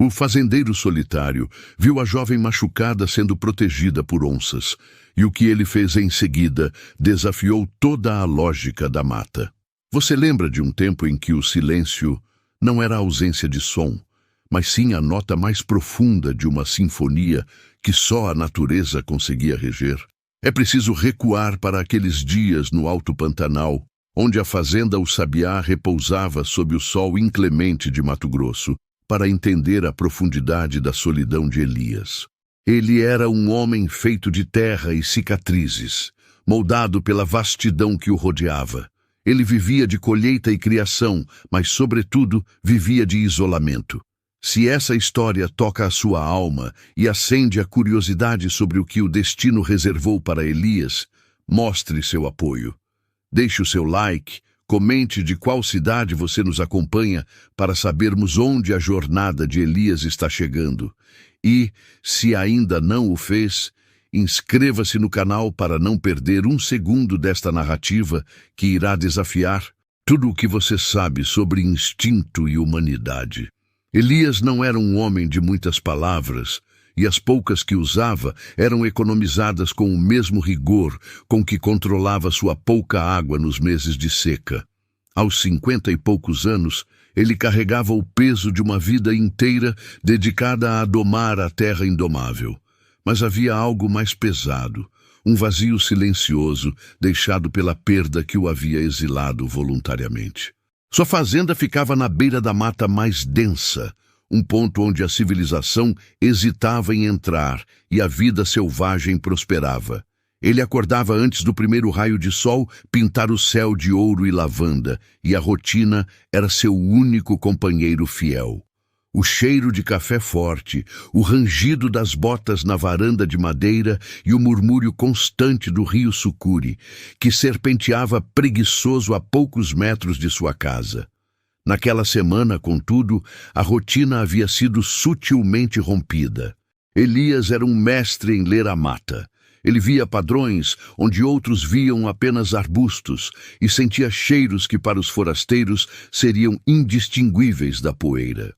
O fazendeiro solitário viu a jovem machucada sendo protegida por onças, e o que ele fez em seguida desafiou toda a lógica da mata. Você lembra de um tempo em que o silêncio não era a ausência de som, mas sim a nota mais profunda de uma sinfonia que só a natureza conseguia reger? É preciso recuar para aqueles dias no Alto Pantanal, onde a fazenda O Sabiá repousava sob o sol inclemente de Mato Grosso, para entender a profundidade da solidão de Elias. Ele era um homem feito de terra e cicatrizes, moldado pela vastidão que o rodeava. Ele vivia de colheita e criação, mas, sobretudo, vivia de isolamento. Se essa história toca a sua alma e acende a curiosidade sobre o que o destino reservou para Elias, mostre seu apoio. Deixe o seu like, comente de qual cidade você nos acompanha para sabermos onde a jornada de Elias está chegando. E, se ainda não o fez, inscreva-se no canal para não perder um segundo desta narrativa que irá desafiar tudo o que você sabe sobre instinto e humanidade. Elias não era um homem de muitas palavras, e as poucas que usava eram economizadas com o mesmo rigor com que controlava sua pouca água nos meses de seca. Aos 50 e poucos anos, ele carregava o peso de uma vida inteira dedicada a domar a terra indomável. Mas havia algo mais pesado, um vazio silencioso deixado pela perda que o havia exilado voluntariamente. Sua fazenda ficava na beira da mata mais densa, um ponto onde a civilização hesitava em entrar e a vida selvagem prosperava. Ele acordava antes do primeiro raio de sol pintar o céu de ouro e lavanda, e a rotina era seu único companheiro fiel. O cheiro de café forte, o rangido das botas na varanda de madeira e o murmúrio constante do rio Sucuri, que serpenteava preguiçoso a poucos metros de sua casa. Naquela semana, contudo, a rotina havia sido sutilmente rompida. Elias era um mestre em ler a mata. Ele via padrões onde outros viam apenas arbustos e sentia cheiros que para os forasteiros seriam indistinguíveis da poeira.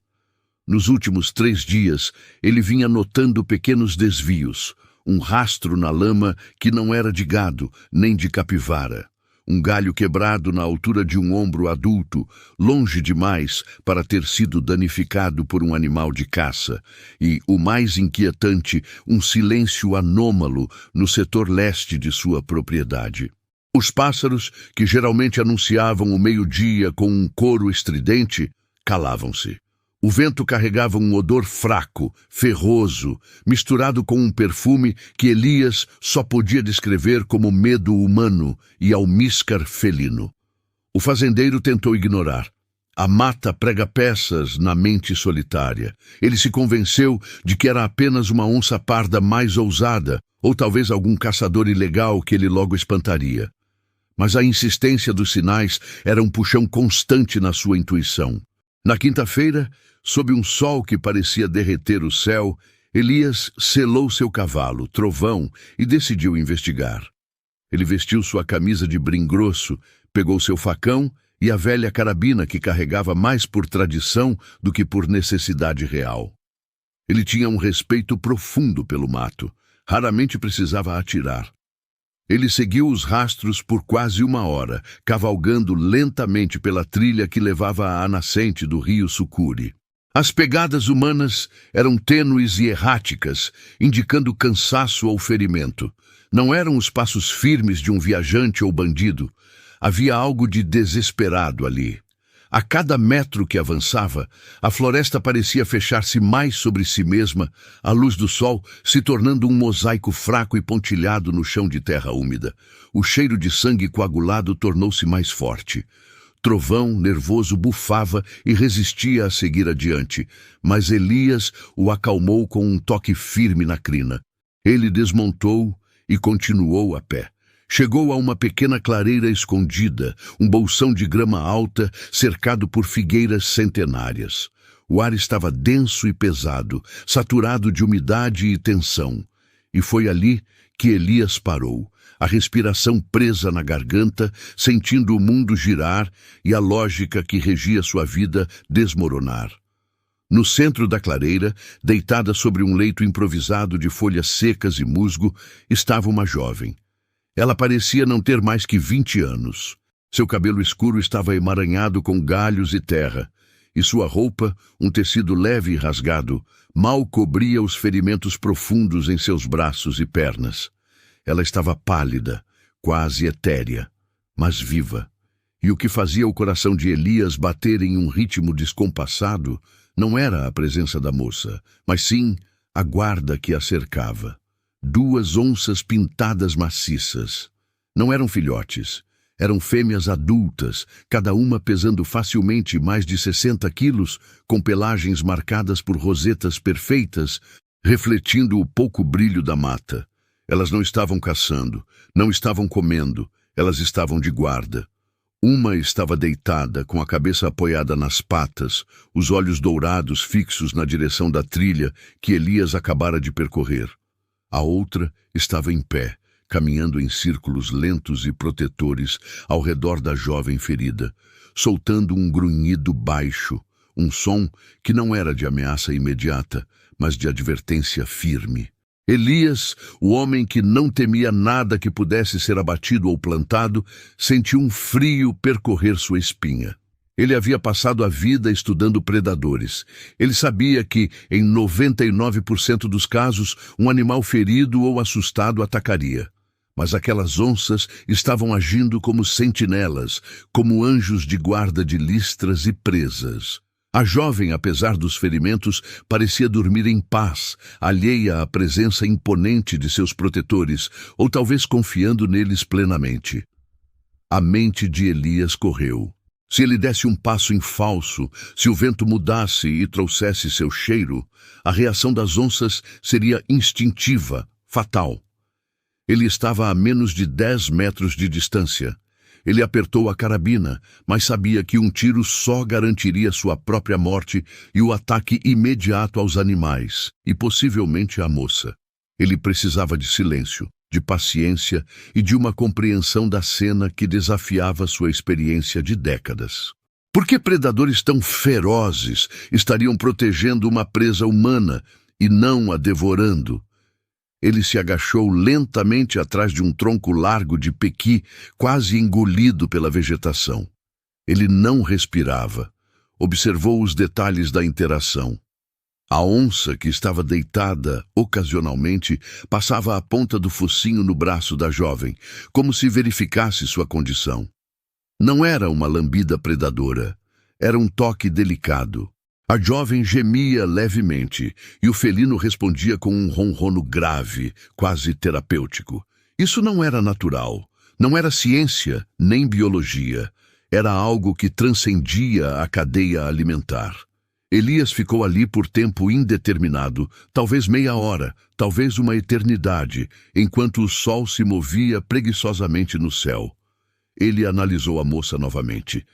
Nos últimos 3 dias, ele vinha notando pequenos desvios, um rastro na lama que não era de gado nem de capivara. Um galho quebrado na altura de um ombro adulto, longe demais para ter sido danificado por um animal de caça, e, o mais inquietante, um silêncio anômalo no setor leste de sua propriedade. Os pássaros, que geralmente anunciavam o meio-dia com um coro estridente, calavam-se. O vento carregava um odor fraco, ferroso, misturado com um perfume que Elias só podia descrever como medo humano e almíscar felino. O fazendeiro tentou ignorar. A mata prega peças na mente solitária. Ele se convenceu de que era apenas uma onça parda mais ousada, ou talvez algum caçador ilegal que ele logo espantaria. Mas a insistência dos sinais era um puxão constante na sua intuição. Na quinta-feira, sob um sol que parecia derreter o céu, Elias selou seu cavalo, Trovão, e decidiu investigar. Ele vestiu sua camisa de brim grosso, pegou seu facão e a velha carabina que carregava mais por tradição do que por necessidade real. Ele tinha um respeito profundo pelo mato, raramente precisava atirar. Ele seguiu os rastros por quase 1 hora, cavalgando lentamente pela trilha que levava à nascente do rio Sucuri. As pegadas humanas eram tênues e erráticas, indicando cansaço ou ferimento. Não eram os passos firmes de um viajante ou bandido. Havia algo de desesperado ali. A cada metro que avançava, a floresta parecia fechar-se mais sobre si mesma, à luz do sol, se tornando um mosaico fraco e pontilhado no chão de terra úmida. O cheiro de sangue coagulado tornou-se mais forte. Trovão, nervoso, bufava e resistia a seguir adiante, mas Elias o acalmou com um toque firme na crina. Ele desmontou e continuou a pé. Chegou a uma pequena clareira escondida, um bolsão de grama alta, cercado por figueiras centenárias. O ar estava denso e pesado, saturado de umidade e tensão. E foi ali que Elias parou, a respiração presa na garganta, sentindo o mundo girar e a lógica que regia sua vida desmoronar. No centro da clareira, deitada sobre um leito improvisado de folhas secas e musgo, estava uma jovem. Ela parecia não ter mais que 20 anos. Seu cabelo escuro estava emaranhado com galhos e terra, e sua roupa, um tecido leve e rasgado, mal cobria os ferimentos profundos em seus braços e pernas. Ela estava pálida, quase etérea, mas viva. E o que fazia o coração de Elias bater em um ritmo descompassado não era a presença da moça, mas sim a guarda que a cercava. 2 onças pintadas maciças. Não eram filhotes, eram fêmeas adultas, cada uma pesando facilmente mais de 60 quilos, com pelagens marcadas por rosetas perfeitas, refletindo o pouco brilho da mata. Elas não estavam caçando, não estavam comendo, elas estavam de guarda. Uma estava deitada, com a cabeça apoiada nas patas, os olhos dourados fixos na direção da trilha que Elias acabara de percorrer. A outra estava em pé, caminhando em círculos lentos e protetores ao redor da jovem ferida, soltando um grunhido baixo, um som que não era de ameaça imediata, mas de advertência firme. Elias, o homem que não temia nada que pudesse ser abatido ou plantado, sentiu um frio percorrer sua espinha. Ele havia passado a vida estudando predadores. Ele sabia que, em 99% dos casos, um animal ferido ou assustado atacaria. Mas aquelas onças estavam agindo como sentinelas, como anjos de guarda de listras e presas. A jovem, apesar dos ferimentos, parecia dormir em paz, alheia à presença imponente de seus protetores, ou talvez confiando neles plenamente. A mente de Elias correu. Se ele desse um passo em falso, se o vento mudasse e trouxesse seu cheiro, a reação das onças seria instintiva, fatal. Ele estava a menos de 10 metros de distância. Ele apertou a carabina, mas sabia que um tiro só garantiria sua própria morte e o ataque imediato aos animais, e possivelmente à moça. Ele precisava de silêncio, de paciência e de uma compreensão da cena que desafiava sua experiência de décadas. Por que predadores tão ferozes estariam protegendo uma presa humana e não a devorando? Ele se agachou lentamente atrás de um tronco largo de pequi, quase engolido pela vegetação. Ele não respirava. Observou os detalhes da interação. A onça, que estava deitada ocasionalmente, passava a ponta do focinho no braço da jovem, como se verificasse sua condição. Não era uma lambida predadora. Era um toque delicado. A jovem gemia levemente, e o felino respondia com um ronrono grave, quase terapêutico. Isso não era natural, não era ciência, nem biologia. Era algo que transcendia a cadeia alimentar. Elias ficou ali por tempo indeterminado, talvez meia hora, talvez uma eternidade, enquanto o sol se movia preguiçosamente no céu. Ele analisou a moça novamente.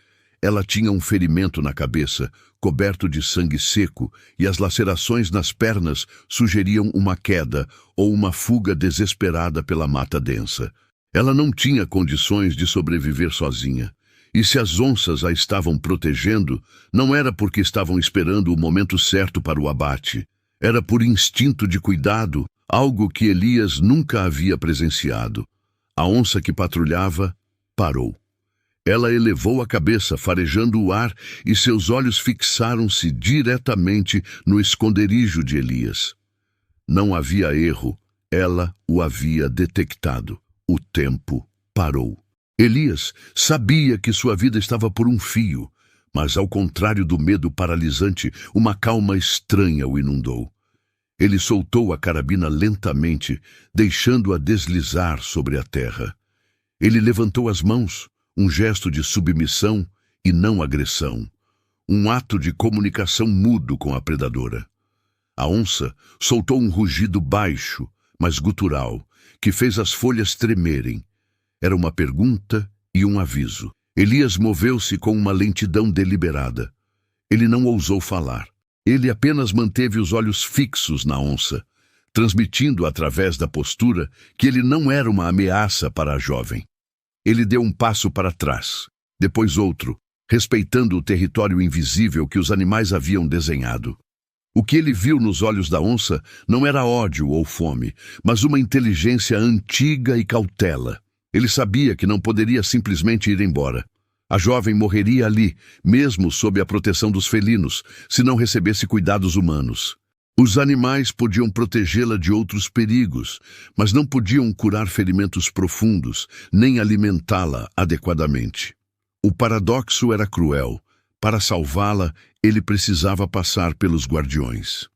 Ela tinha um ferimento na cabeça, coberto de sangue seco, e as lacerações nas pernas sugeriam uma queda ou uma fuga desesperada pela mata densa. Ela não tinha condições de sobreviver sozinha. E se as onças a estavam protegendo, não era porque estavam esperando o momento certo para o abate. Era por instinto de cuidado, algo que Elias nunca havia presenciado. A onça que patrulhava parou. Ela elevou a cabeça, farejando o ar, e seus olhos fixaram-se diretamente no esconderijo de Elias. Não havia erro, ela o havia detectado. O tempo parou. Elias sabia que sua vida estava por um fio, mas ao contrário do medo paralisante, uma calma estranha o inundou. Ele soltou a carabina lentamente, deixando-a deslizar sobre a terra. Ele levantou as mãos, um gesto de submissão e não agressão, um ato de comunicação mudo com a predadora. A onça soltou um rugido baixo, mas gutural, que fez as folhas tremerem. Era uma pergunta e um aviso. Elias moveu-se com uma lentidão deliberada. Ele não ousou falar. Ele apenas manteve os olhos fixos na onça, transmitindo através da postura que ele não era uma ameaça para a jovem. Ele deu um passo para trás, depois outro, respeitando o território invisível que os animais haviam desenhado. O que ele viu nos olhos da onça não era ódio ou fome, mas uma inteligência antiga e cautela. Ele sabia que não poderia simplesmente ir embora. A jovem morreria ali, mesmo sob a proteção dos felinos, se não recebesse cuidados humanos. Os animais podiam protegê-la de outros perigos, mas não podiam curar ferimentos profundos, nem alimentá-la adequadamente. O paradoxo era cruel. Para salvá-la, ele precisava passar pelos guardiões.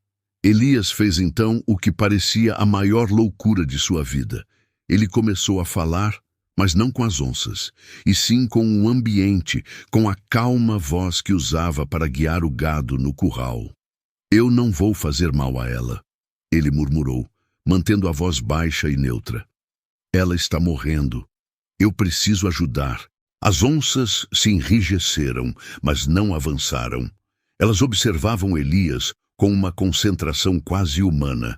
Elias fez então o que parecia a maior loucura de sua vida. Ele começou a falar, mas não com as onças, e sim com o ambiente, com a calma voz que usava para guiar o gado no curral. Eu não vou fazer mal a ela, ele murmurou, mantendo a voz baixa e neutra. Ela está morrendo. Eu preciso ajudar. As onças se enrijeceram, mas não avançaram. Elas observavam Elias com uma concentração quase humana.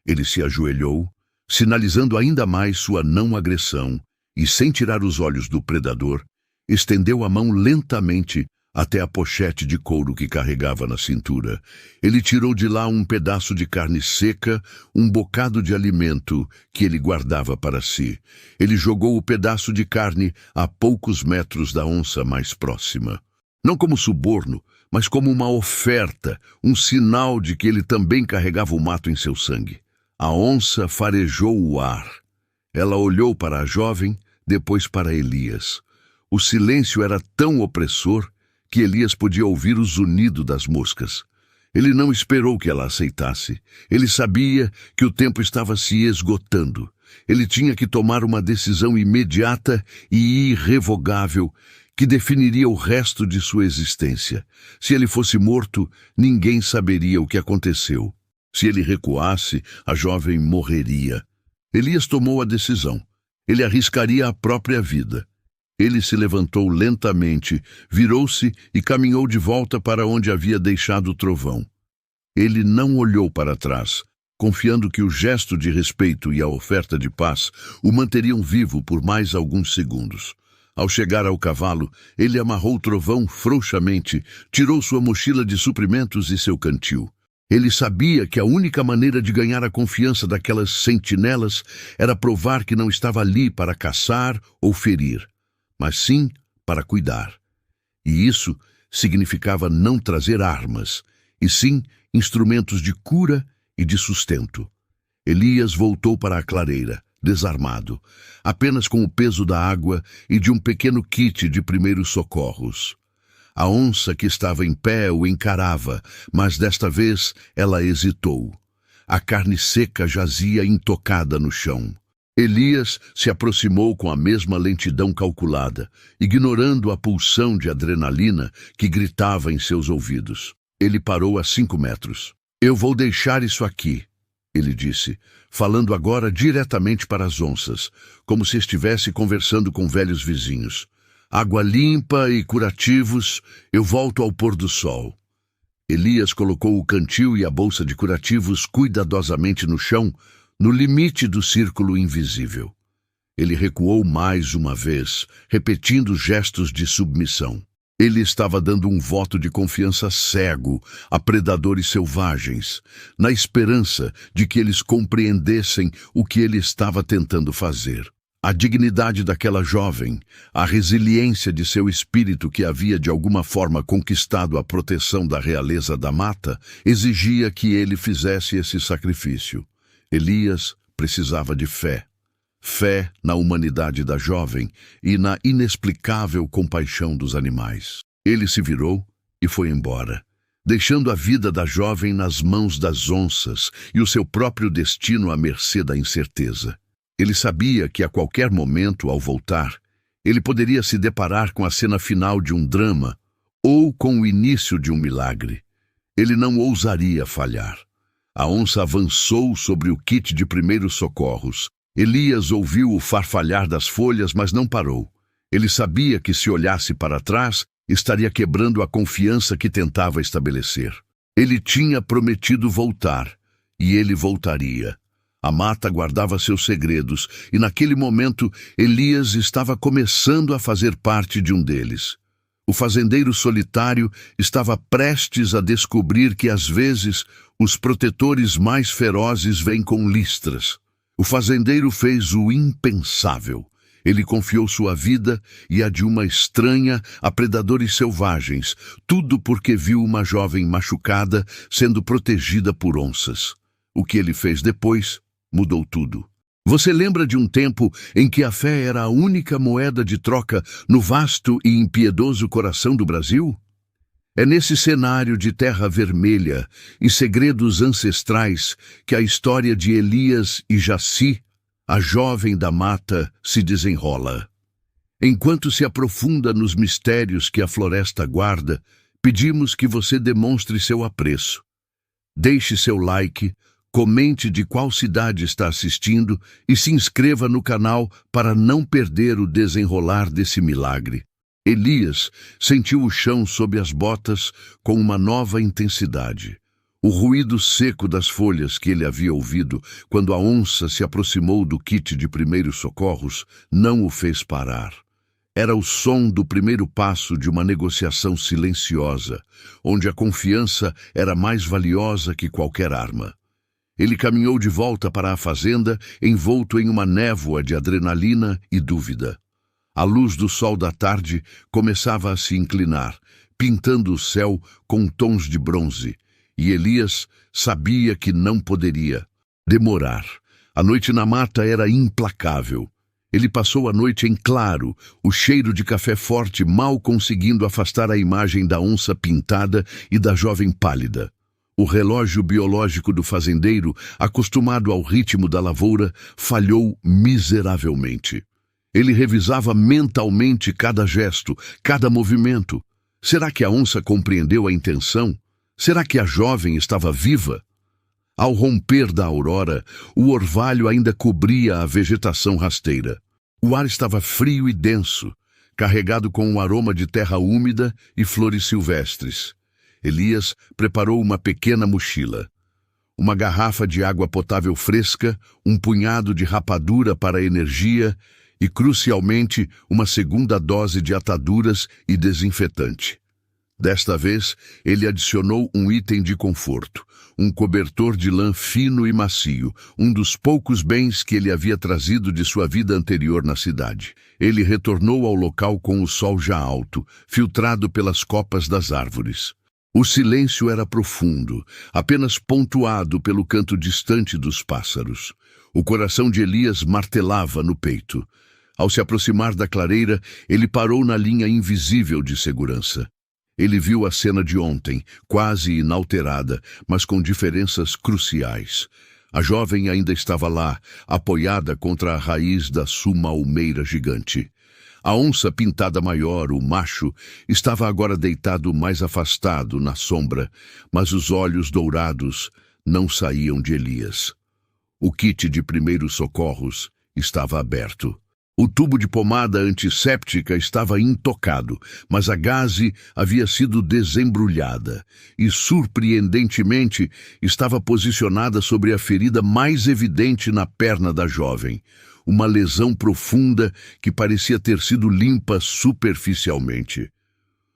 Ele se ajoelhou, sinalizando ainda mais sua não agressão, e, sem tirar os olhos do predador, estendeu a mão lentamente até a pochete de couro que carregava na cintura. Ele tirou de lá um pedaço de carne seca, um bocado de alimento que ele guardava para si. Ele jogou o pedaço de carne a poucos metros da onça mais próxima. Não como suborno, mas como uma oferta, um sinal de que ele também carregava o mato em seu sangue. A onça farejou o ar. Ela olhou para a jovem, depois para Elias. O silêncio era tão opressor que Elias podia ouvir o zunido das moscas. Ele não esperou que ela aceitasse. Ele sabia que o tempo estava se esgotando. Ele tinha que tomar uma decisão imediata e irrevogável que definiria o resto de sua existência. Se ele fosse morto, ninguém saberia o que aconteceu. Se ele recuasse, a jovem morreria. Elias tomou a decisão. Ele arriscaria a própria vida. Ele se levantou lentamente, virou-se e caminhou de volta para onde havia deixado o trovão. Ele não olhou para trás, confiando que o gesto de respeito e a oferta de paz o manteriam vivo por mais alguns segundos. Ao chegar ao cavalo, ele amarrou o trovão frouxamente, tirou sua mochila de suprimentos e seu cantil. Ele sabia que a única maneira de ganhar a confiança daquelas sentinelas era provar que não estava ali para caçar ou ferir, mas sim para cuidar. E isso significava não trazer armas, e sim instrumentos de cura e de sustento. Elias voltou para a clareira, desarmado, apenas com o peso da água e de um pequeno kit de primeiros socorros. A onça que estava em pé o encarava, mas desta vez ela hesitou. A carne seca jazia intocada no chão. Elias se aproximou com a mesma lentidão calculada, ignorando a pulsão de adrenalina que gritava em seus ouvidos. Ele parou a 5 metros. Eu vou deixar isso aqui, ele disse, falando agora diretamente para as onças, como se estivesse conversando com velhos vizinhos. Água limpa e curativos, eu volto ao pôr do sol. Elias colocou o cantil e a bolsa de curativos cuidadosamente no chão, no limite do círculo invisível. Ele recuou mais uma vez, repetindo gestos de submissão. Ele estava dando um voto de confiança cego a predadores selvagens, na esperança de que eles compreendessem o que ele estava tentando fazer. A dignidade daquela jovem, a resiliência de seu espírito que havia de alguma forma conquistado a proteção da realeza da mata, exigia que ele fizesse esse sacrifício. Elias precisava de fé. Fé na humanidade da jovem e na inexplicável compaixão dos animais. Ele se virou e foi embora, deixando a vida da jovem nas mãos das onças e o seu próprio destino à mercê da incerteza. Ele sabia que a qualquer momento, ao voltar, ele poderia se deparar com a cena final de um drama ou com o início de um milagre. Ele não ousaria falhar. A onça avançou sobre o kit de primeiros socorros. Elias ouviu o farfalhar das folhas, mas não parou. Ele sabia que se olhasse para trás, estaria quebrando a confiança que tentava estabelecer. Ele tinha prometido voltar, e ele voltaria. A mata guardava seus segredos, e naquele momento Elias estava começando a fazer parte de um deles. O fazendeiro solitário estava prestes a descobrir que, às vezes, os protetores mais ferozes vêm com listras. O fazendeiro fez o impensável. Ele confiou sua vida e a de uma estranha a predadores selvagens, tudo porque viu uma jovem machucada sendo protegida por onças. O que ele fez depois mudou tudo. Você lembra de um tempo em que a fé era a única moeda de troca no vasto e impiedoso coração do Brasil? É nesse cenário de terra vermelha e segredos ancestrais que a história de Elias e Jaci, a jovem da mata, se desenrola. Enquanto se aprofunda nos mistérios que a floresta guarda, pedimos que você demonstre seu apreço. Deixe seu like, comente de qual cidade está assistindo e se inscreva no canal para não perder o desenrolar desse milagre. Elias sentiu o chão sob as botas com uma nova intensidade. O ruído seco das folhas que ele havia ouvido quando a onça se aproximou do kit de primeiros socorros não o fez parar. Era o som do primeiro passo de uma negociação silenciosa, onde a confiança era mais valiosa que qualquer arma. Ele caminhou de volta para a fazenda, envolto em uma névoa de adrenalina e dúvida. A luz do sol da tarde começava a se inclinar, pintando o céu com tons de bronze, e Elias sabia que não poderia demorar. A noite na mata era implacável. Ele passou a noite em claro, o cheiro de café forte mal conseguindo afastar a imagem da onça pintada e da jovem pálida. O relógio biológico do fazendeiro, acostumado ao ritmo da lavoura, falhou miseravelmente. Ele revisava mentalmente cada gesto, cada movimento. Será que a onça compreendeu a intenção? Será que a jovem estava viva? Ao romper da aurora, o orvalho ainda cobria a vegetação rasteira. O ar estava frio e denso, carregado com um aroma de terra úmida e flores silvestres. Elias preparou uma pequena mochila. Uma garrafa de água potável fresca, um punhado de rapadura para energia e, crucialmente, uma segunda dose de ataduras e desinfetante. Desta vez, ele adicionou um item de conforto, um cobertor de lã fino e macio, um dos poucos bens que ele havia trazido de sua vida anterior na cidade. Ele retornou ao local com o sol já alto, filtrado pelas copas das árvores. O silêncio era profundo, apenas pontuado pelo canto distante dos pássaros. O coração de Elias martelava no peito. Ao se aproximar da clareira, ele parou na linha invisível de segurança. Ele viu a cena de ontem, quase inalterada, mas com diferenças cruciais. A jovem ainda estava lá, apoiada contra a raiz da sumalmeira gigante. A onça pintada maior, o macho, estava agora deitado mais afastado na sombra, mas os olhos dourados não saíam de Elias. O kit de primeiros socorros estava aberto. O tubo de pomada antisséptica estava intocado, mas a gaze havia sido desembrulhada e, surpreendentemente, estava posicionada sobre a ferida mais evidente na perna da jovem. Uma lesão profunda que parecia ter sido limpa superficialmente.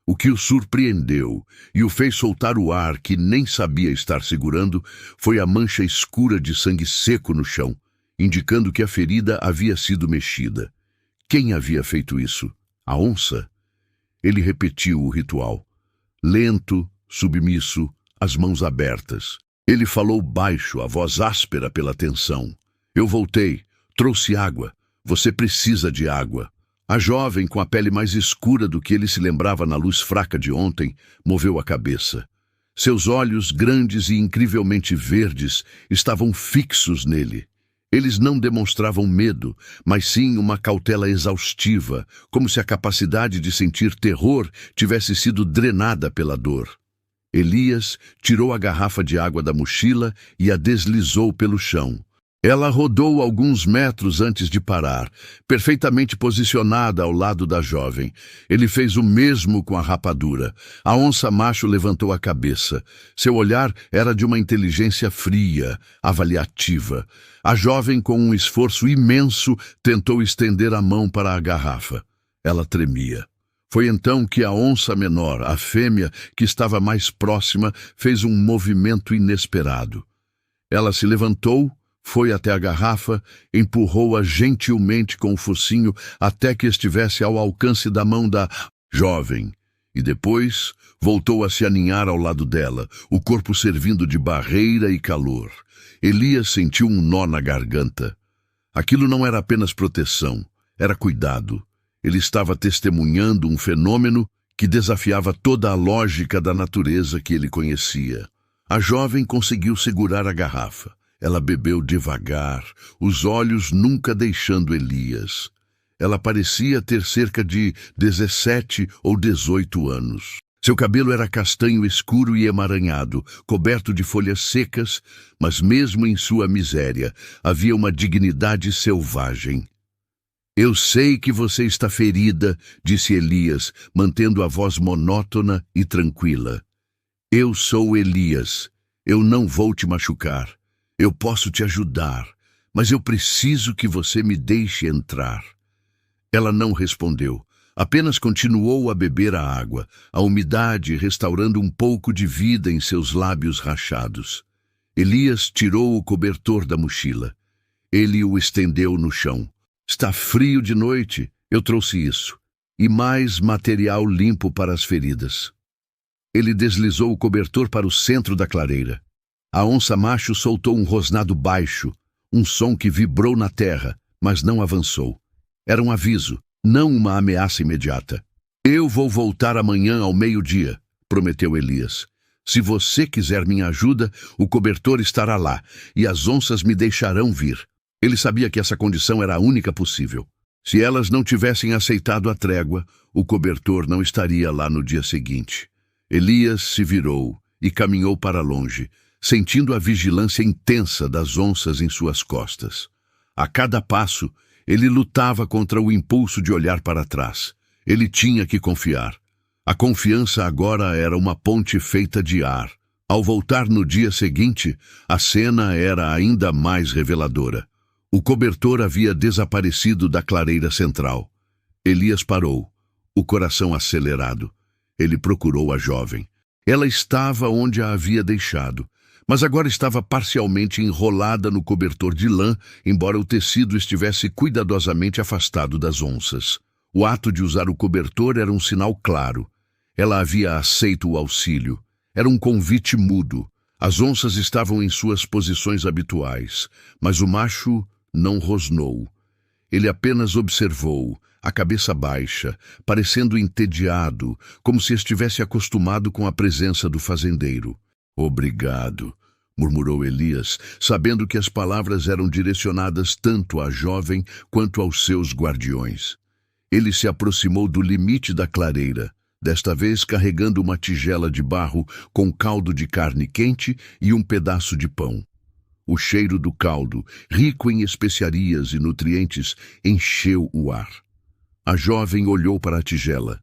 O que o surpreendeu e o fez soltar o ar que nem sabia estar segurando foi a mancha escura de sangue seco no chão, indicando que a ferida havia sido mexida. Quem havia feito isso? A onça? Ele repetiu o ritual. Lento, submisso, as mãos abertas. Ele falou baixo, a voz áspera pela tensão. Eu voltei. Trouxe água. Você precisa de água. A jovem, com a pele mais escura do que ele se lembrava na luz fraca de ontem, moveu a cabeça. Seus olhos, grandes e incrivelmente verdes, estavam fixos nele. Eles não demonstravam medo, mas sim uma cautela exaustiva, como se a capacidade de sentir terror tivesse sido drenada pela dor. Elias tirou a garrafa de água da mochila e a deslizou pelo chão. Ela rodou alguns metros antes de parar, perfeitamente posicionada ao lado da jovem. Ele fez o mesmo com a rapadura. A onça macho levantou a cabeça. Seu olhar era de uma inteligência fria, avaliativa. A jovem, com um esforço imenso, tentou estender a mão para a garrafa. Ela tremia. Foi então que a onça menor, a fêmea que estava mais próxima, fez um movimento inesperado. Ela se levantou, foi até a garrafa, empurrou-a gentilmente com o focinho até que estivesse ao alcance da mão da jovem, e depois voltou a se aninhar ao lado dela, o corpo servindo de barreira e calor. Elias sentiu um nó na garganta. Aquilo não era apenas proteção, era cuidado. Ele estava testemunhando um fenômeno que desafiava toda a lógica da natureza que ele conhecia. A jovem conseguiu segurar a garrafa. Ela bebeu devagar, os olhos nunca deixando Elias. Ela parecia ter cerca de 17 ou 18 anos. Seu cabelo era castanho escuro e emaranhado, coberto de folhas secas, mas mesmo em sua miséria, havia uma dignidade selvagem. Eu sei que você está ferida, disse Elias, mantendo a voz monótona e tranquila. Eu sou Elias. Eu não vou te machucar. Eu posso te ajudar, mas eu preciso que você me deixe entrar. Ela não respondeu, apenas continuou a beber a água, a umidade restaurando um pouco de vida em seus lábios rachados. Elias tirou o cobertor da mochila. Ele o estendeu no chão. Está frio de noite, eu trouxe isso. E mais material limpo para as feridas. Ele deslizou o cobertor para o centro da clareira. A onça macho soltou um rosnado baixo, um som que vibrou na terra, mas não avançou. Era um aviso, não uma ameaça imediata. Eu vou voltar amanhã ao meio-dia, prometeu Elias. Se você quiser minha ajuda, o cobertor estará lá, e as onças me deixarão vir. Ele sabia que essa condição era a única possível. Se elas não tivessem aceitado a trégua, o cobertor não estaria lá no dia seguinte. Elias se virou e caminhou para longe, sentindo a vigilância intensa das onças em suas costas. A cada passo, ele lutava contra o impulso de olhar para trás. Ele tinha que confiar. A confiança agora era uma ponte feita de ar. Ao voltar no dia seguinte, a cena era ainda mais reveladora. O cobertor havia desaparecido da clareira central. Elias parou, o coração acelerado. Ele procurou a jovem. Ela estava onde a havia deixado, mas agora estava parcialmente enrolada no cobertor de lã, embora o tecido estivesse cuidadosamente afastado das onças. O ato de usar o cobertor era um sinal claro. Ela havia aceito o auxílio. Era um convite mudo. As onças estavam em suas posições habituais, mas o macho não rosnou. Ele apenas observou, a cabeça baixa, parecendo entediado, como se estivesse acostumado com a presença do fazendeiro. Obrigado, murmurou Elias, sabendo que as palavras eram direcionadas tanto à jovem quanto aos seus guardiões. Ele se aproximou do limite da clareira, desta vez carregando uma tigela de barro com caldo de carne quente e um pedaço de pão. O cheiro do caldo, rico em especiarias e nutrientes, encheu o ar. A jovem olhou para a tigela.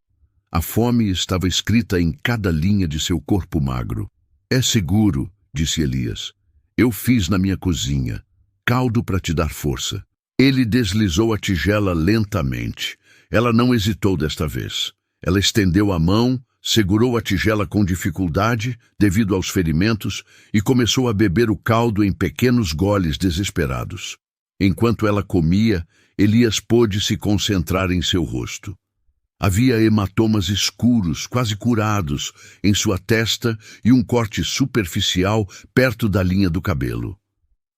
A fome estava escrita em cada linha de seu corpo magro. É seguro, disse Elias. Eu fiz na minha cozinha. Caldo para te dar força. Ele deslizou a tigela lentamente. Ela não hesitou desta vez. Ela estendeu a mão, segurou a tigela com dificuldade, devido aos ferimentos, e começou a beber o caldo em pequenos goles desesperados. Enquanto ela comia, Elias pôde se concentrar em seu rosto. Havia hematomas escuros, quase curados, em sua testa e um corte superficial perto da linha do cabelo.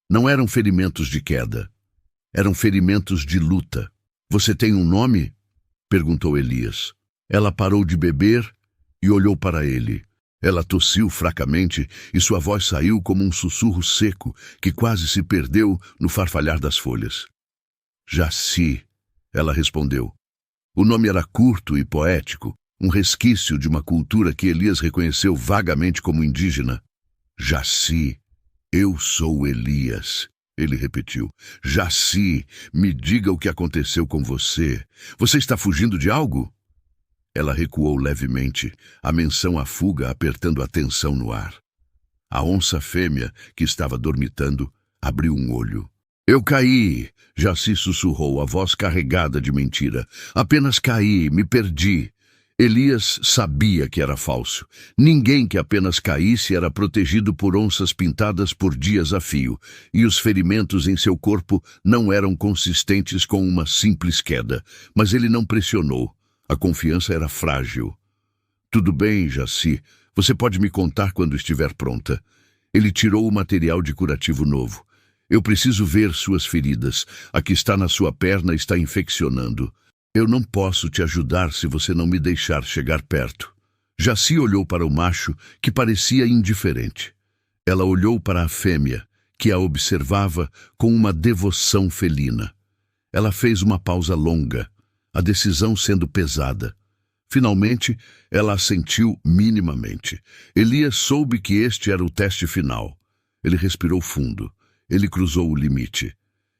Não eram ferimentos de queda. Eram ferimentos de luta. Você tem um nome? Perguntou Elias. Ela parou de beber e olhou para ele. Ela tossiu fracamente e sua voz saiu como um sussurro seco que quase se perdeu no farfalhar das folhas. Jaci, ela respondeu. O nome era curto e poético, um resquício de uma cultura que Elias reconheceu vagamente como indígena. Jaci, eu sou Elias, ele repetiu. Jaci, me diga o que aconteceu com você. Você está fugindo de algo? Ela recuou levemente, a menção à fuga apertando a tensão no ar. A onça fêmea, que estava dormitando, abriu um olho. Eu caí, Jaci sussurrou, a voz carregada de mentira. Apenas caí, me perdi. Elias sabia que era falso. Ninguém que apenas caísse era protegido por onças pintadas por dias a fio, e os ferimentos em seu corpo não eram consistentes com uma simples queda. Mas ele não pressionou. A confiança era frágil. Tudo bem, Jaci. Você pode me contar quando estiver pronta. Ele tirou o material de curativo novo. Eu preciso ver suas feridas. A que está na sua perna está infeccionando. Eu não posso te ajudar se você não me deixar chegar perto. Jaci olhou para o macho, que parecia indiferente. Ela olhou para a fêmea, que a observava com uma devoção felina. Ela fez uma pausa longa, a decisão sendo pesada. Finalmente, ela assentiu minimamente. Elias soube que este era o teste final. Ele respirou fundo. Ele cruzou o limite.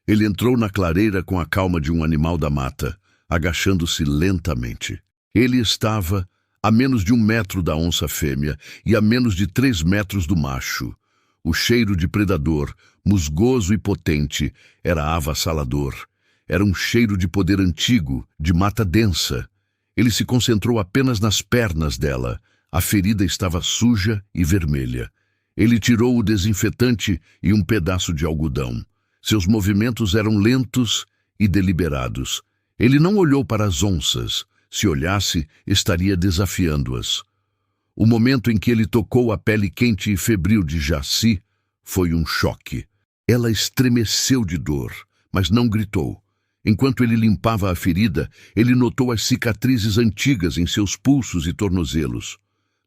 Ele entrou na clareira com a calma de um animal da mata, agachando-se lentamente. Ele estava a menos de 1 metro da onça fêmea e a menos de 3 metros do macho. O cheiro de predador, musgoso e potente, era avassalador. Era um cheiro de poder antigo, de mata densa. Ele se concentrou apenas nas pernas dela. A ferida estava suja e vermelha. Ele tirou o desinfetante e um pedaço de algodão. Seus movimentos eram lentos e deliberados. Ele não olhou para as onças. Se olhasse, estaria desafiando-as. O momento em que ele tocou a pele quente e febril de Jaci foi um choque. Ela estremeceu de dor, mas não gritou. Enquanto ele limpava a ferida, ele notou as cicatrizes antigas em seus pulsos e tornozelos.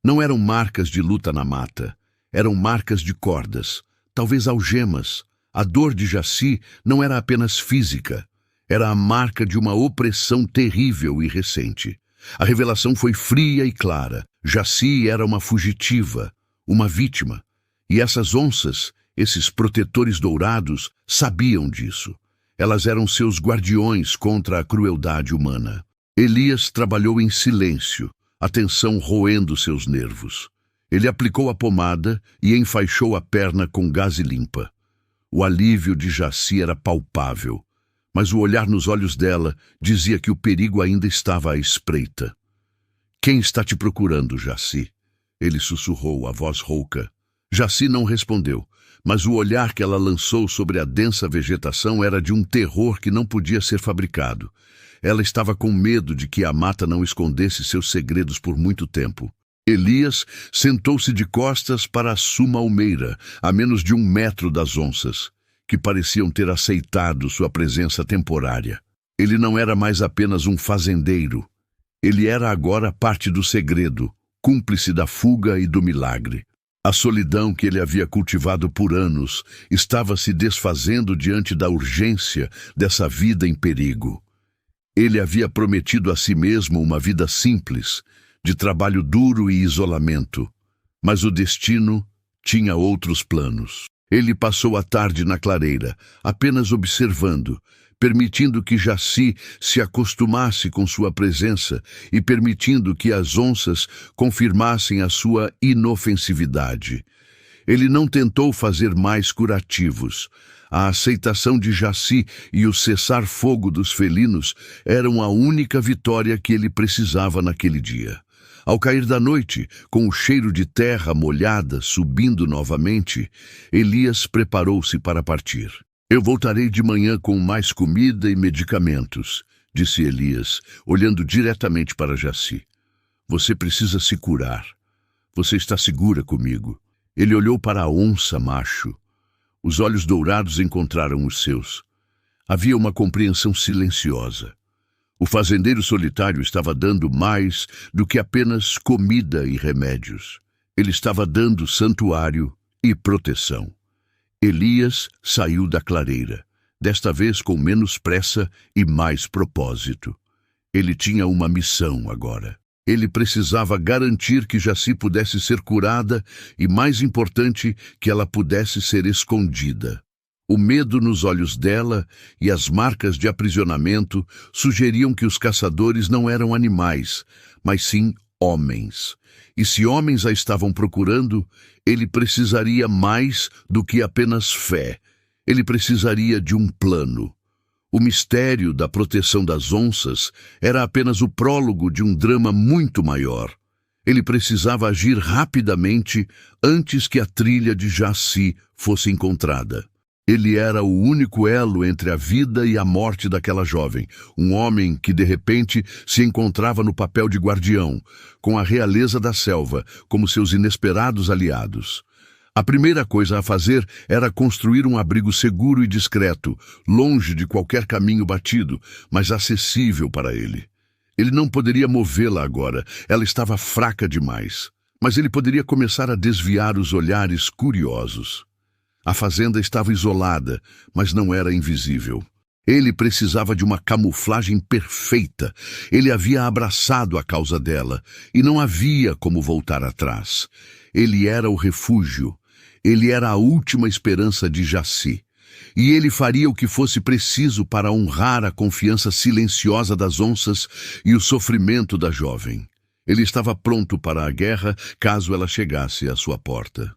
Não eram marcas de luta na mata. Eram marcas de cordas, talvez algemas. A dor de Jaci não era apenas física. Era a marca de uma opressão terrível e recente. A revelação foi fria e clara. Jaci era uma fugitiva, uma vítima. E essas onças, esses protetores dourados, sabiam disso. Elas eram seus guardiões contra a crueldade humana. Elias trabalhou em silêncio, a tensão roendo seus nervos. Ele aplicou a pomada e enfaixou a perna com gaze limpa. O alívio de Jaci era palpável. Mas o olhar nos olhos dela dizia que o perigo ainda estava à espreita. "Quem está te procurando, Jaci?" Ele sussurrou, a voz rouca. Jaci não respondeu, mas o olhar que ela lançou sobre a densa vegetação era de um terror que não podia ser fabricado. Ela estava com medo de que a mata não escondesse seus segredos por muito tempo. Elias sentou-se de costas para a sumalmeira, a menos de 1 metro das onças, que pareciam ter aceitado sua presença temporária. Ele não era mais apenas um fazendeiro. Ele era agora parte do segredo, cúmplice da fuga e do milagre. A solidão que ele havia cultivado por anos estava se desfazendo diante da urgência dessa vida em perigo. Ele havia prometido a si mesmo uma vida simples, de trabalho duro e isolamento, mas o destino tinha outros planos. Ele passou a tarde na clareira, apenas observando, permitindo que Jaci se acostumasse com sua presença e permitindo que as onças confirmassem a sua inofensividade. Ele não tentou fazer mais curativos. A aceitação de Jaci e o cessar-fogo dos felinos eram a única vitória que ele precisava naquele dia. Ao cair da noite, com o cheiro de terra molhada subindo novamente, Elias preparou-se para partir. "Eu voltarei de manhã com mais comida e medicamentos", disse Elias, olhando diretamente para Jaci. "Você precisa se curar. Você está segura comigo." Ele olhou para a onça macho. Os olhos dourados encontraram os seus. Havia uma compreensão silenciosa. O fazendeiro solitário estava dando mais do que apenas comida e remédios. Ele estava dando santuário e proteção. Elias saiu da clareira, desta vez com menos pressa e mais propósito. Ele tinha uma missão agora. Ele precisava garantir que Jaci pudesse ser curada e, mais importante, que ela pudesse ser escondida. O medo nos olhos dela e as marcas de aprisionamento sugeriam que os caçadores não eram animais, mas sim homens. E se homens a estavam procurando, ele precisaria mais do que apenas fé. Ele precisaria de um plano. O mistério da proteção das onças era apenas o prólogo de um drama muito maior. Ele precisava agir rapidamente antes que a trilha de Jaci fosse encontrada. Ele era o único elo entre a vida e a morte daquela jovem, um homem que, de repente, se encontrava no papel de guardião, com a realeza da selva como seus inesperados aliados. A primeira coisa a fazer era construir um abrigo seguro e discreto, longe de qualquer caminho batido, mas acessível para ele. Ele não poderia movê-la agora, ela estava fraca demais, mas ele poderia começar a desviar os olhares curiosos. A fazenda estava isolada, mas não era invisível. Ele precisava de uma camuflagem perfeita. Ele havia abraçado a causa dela, e não havia como voltar atrás. Ele era o refúgio. Ele era a última esperança de Jaci. E ele faria o que fosse preciso para honrar a confiança silenciosa das onças e o sofrimento da jovem. Ele estava pronto para a guerra caso ela chegasse à sua porta.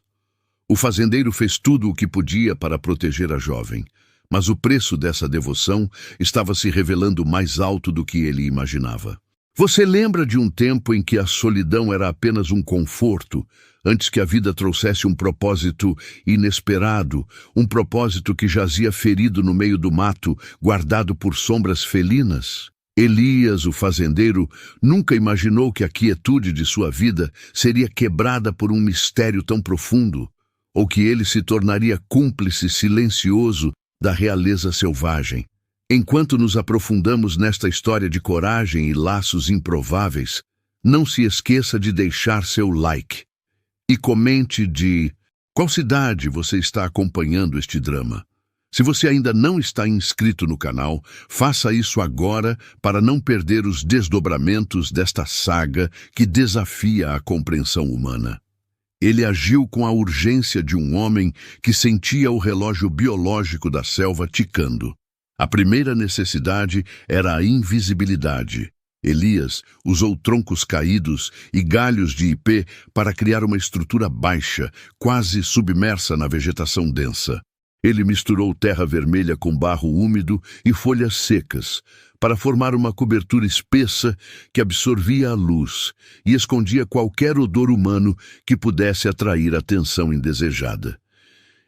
O fazendeiro fez tudo o que podia para proteger a jovem, mas o preço dessa devoção estava se revelando mais alto do que ele imaginava. Você lembra de um tempo em que a solidão era apenas um conforto, antes que a vida trouxesse um propósito inesperado, um propósito que jazia ferido no meio do mato, guardado por sombras felinas? Elias, o fazendeiro, nunca imaginou que a quietude de sua vida seria quebrada por um mistério tão profundo, ou que ele se tornaria cúmplice silencioso da realeza selvagem. Enquanto nos aprofundamos nesta história de coragem e laços improváveis, não se esqueça de deixar seu like e comente de qual cidade você está acompanhando este drama. Se você ainda não está inscrito no canal, faça isso agora para não perder os desdobramentos desta saga que desafia a compreensão humana. Ele agiu com a urgência de um homem que sentia o relógio biológico da selva ticando. A primeira necessidade era a invisibilidade. Elias usou troncos caídos e galhos de ipê para criar uma estrutura baixa, quase submersa na vegetação densa. Ele misturou terra vermelha com barro úmido e folhas secas, para formar uma cobertura espessa que absorvia a luz e escondia qualquer odor humano que pudesse atrair atenção indesejada.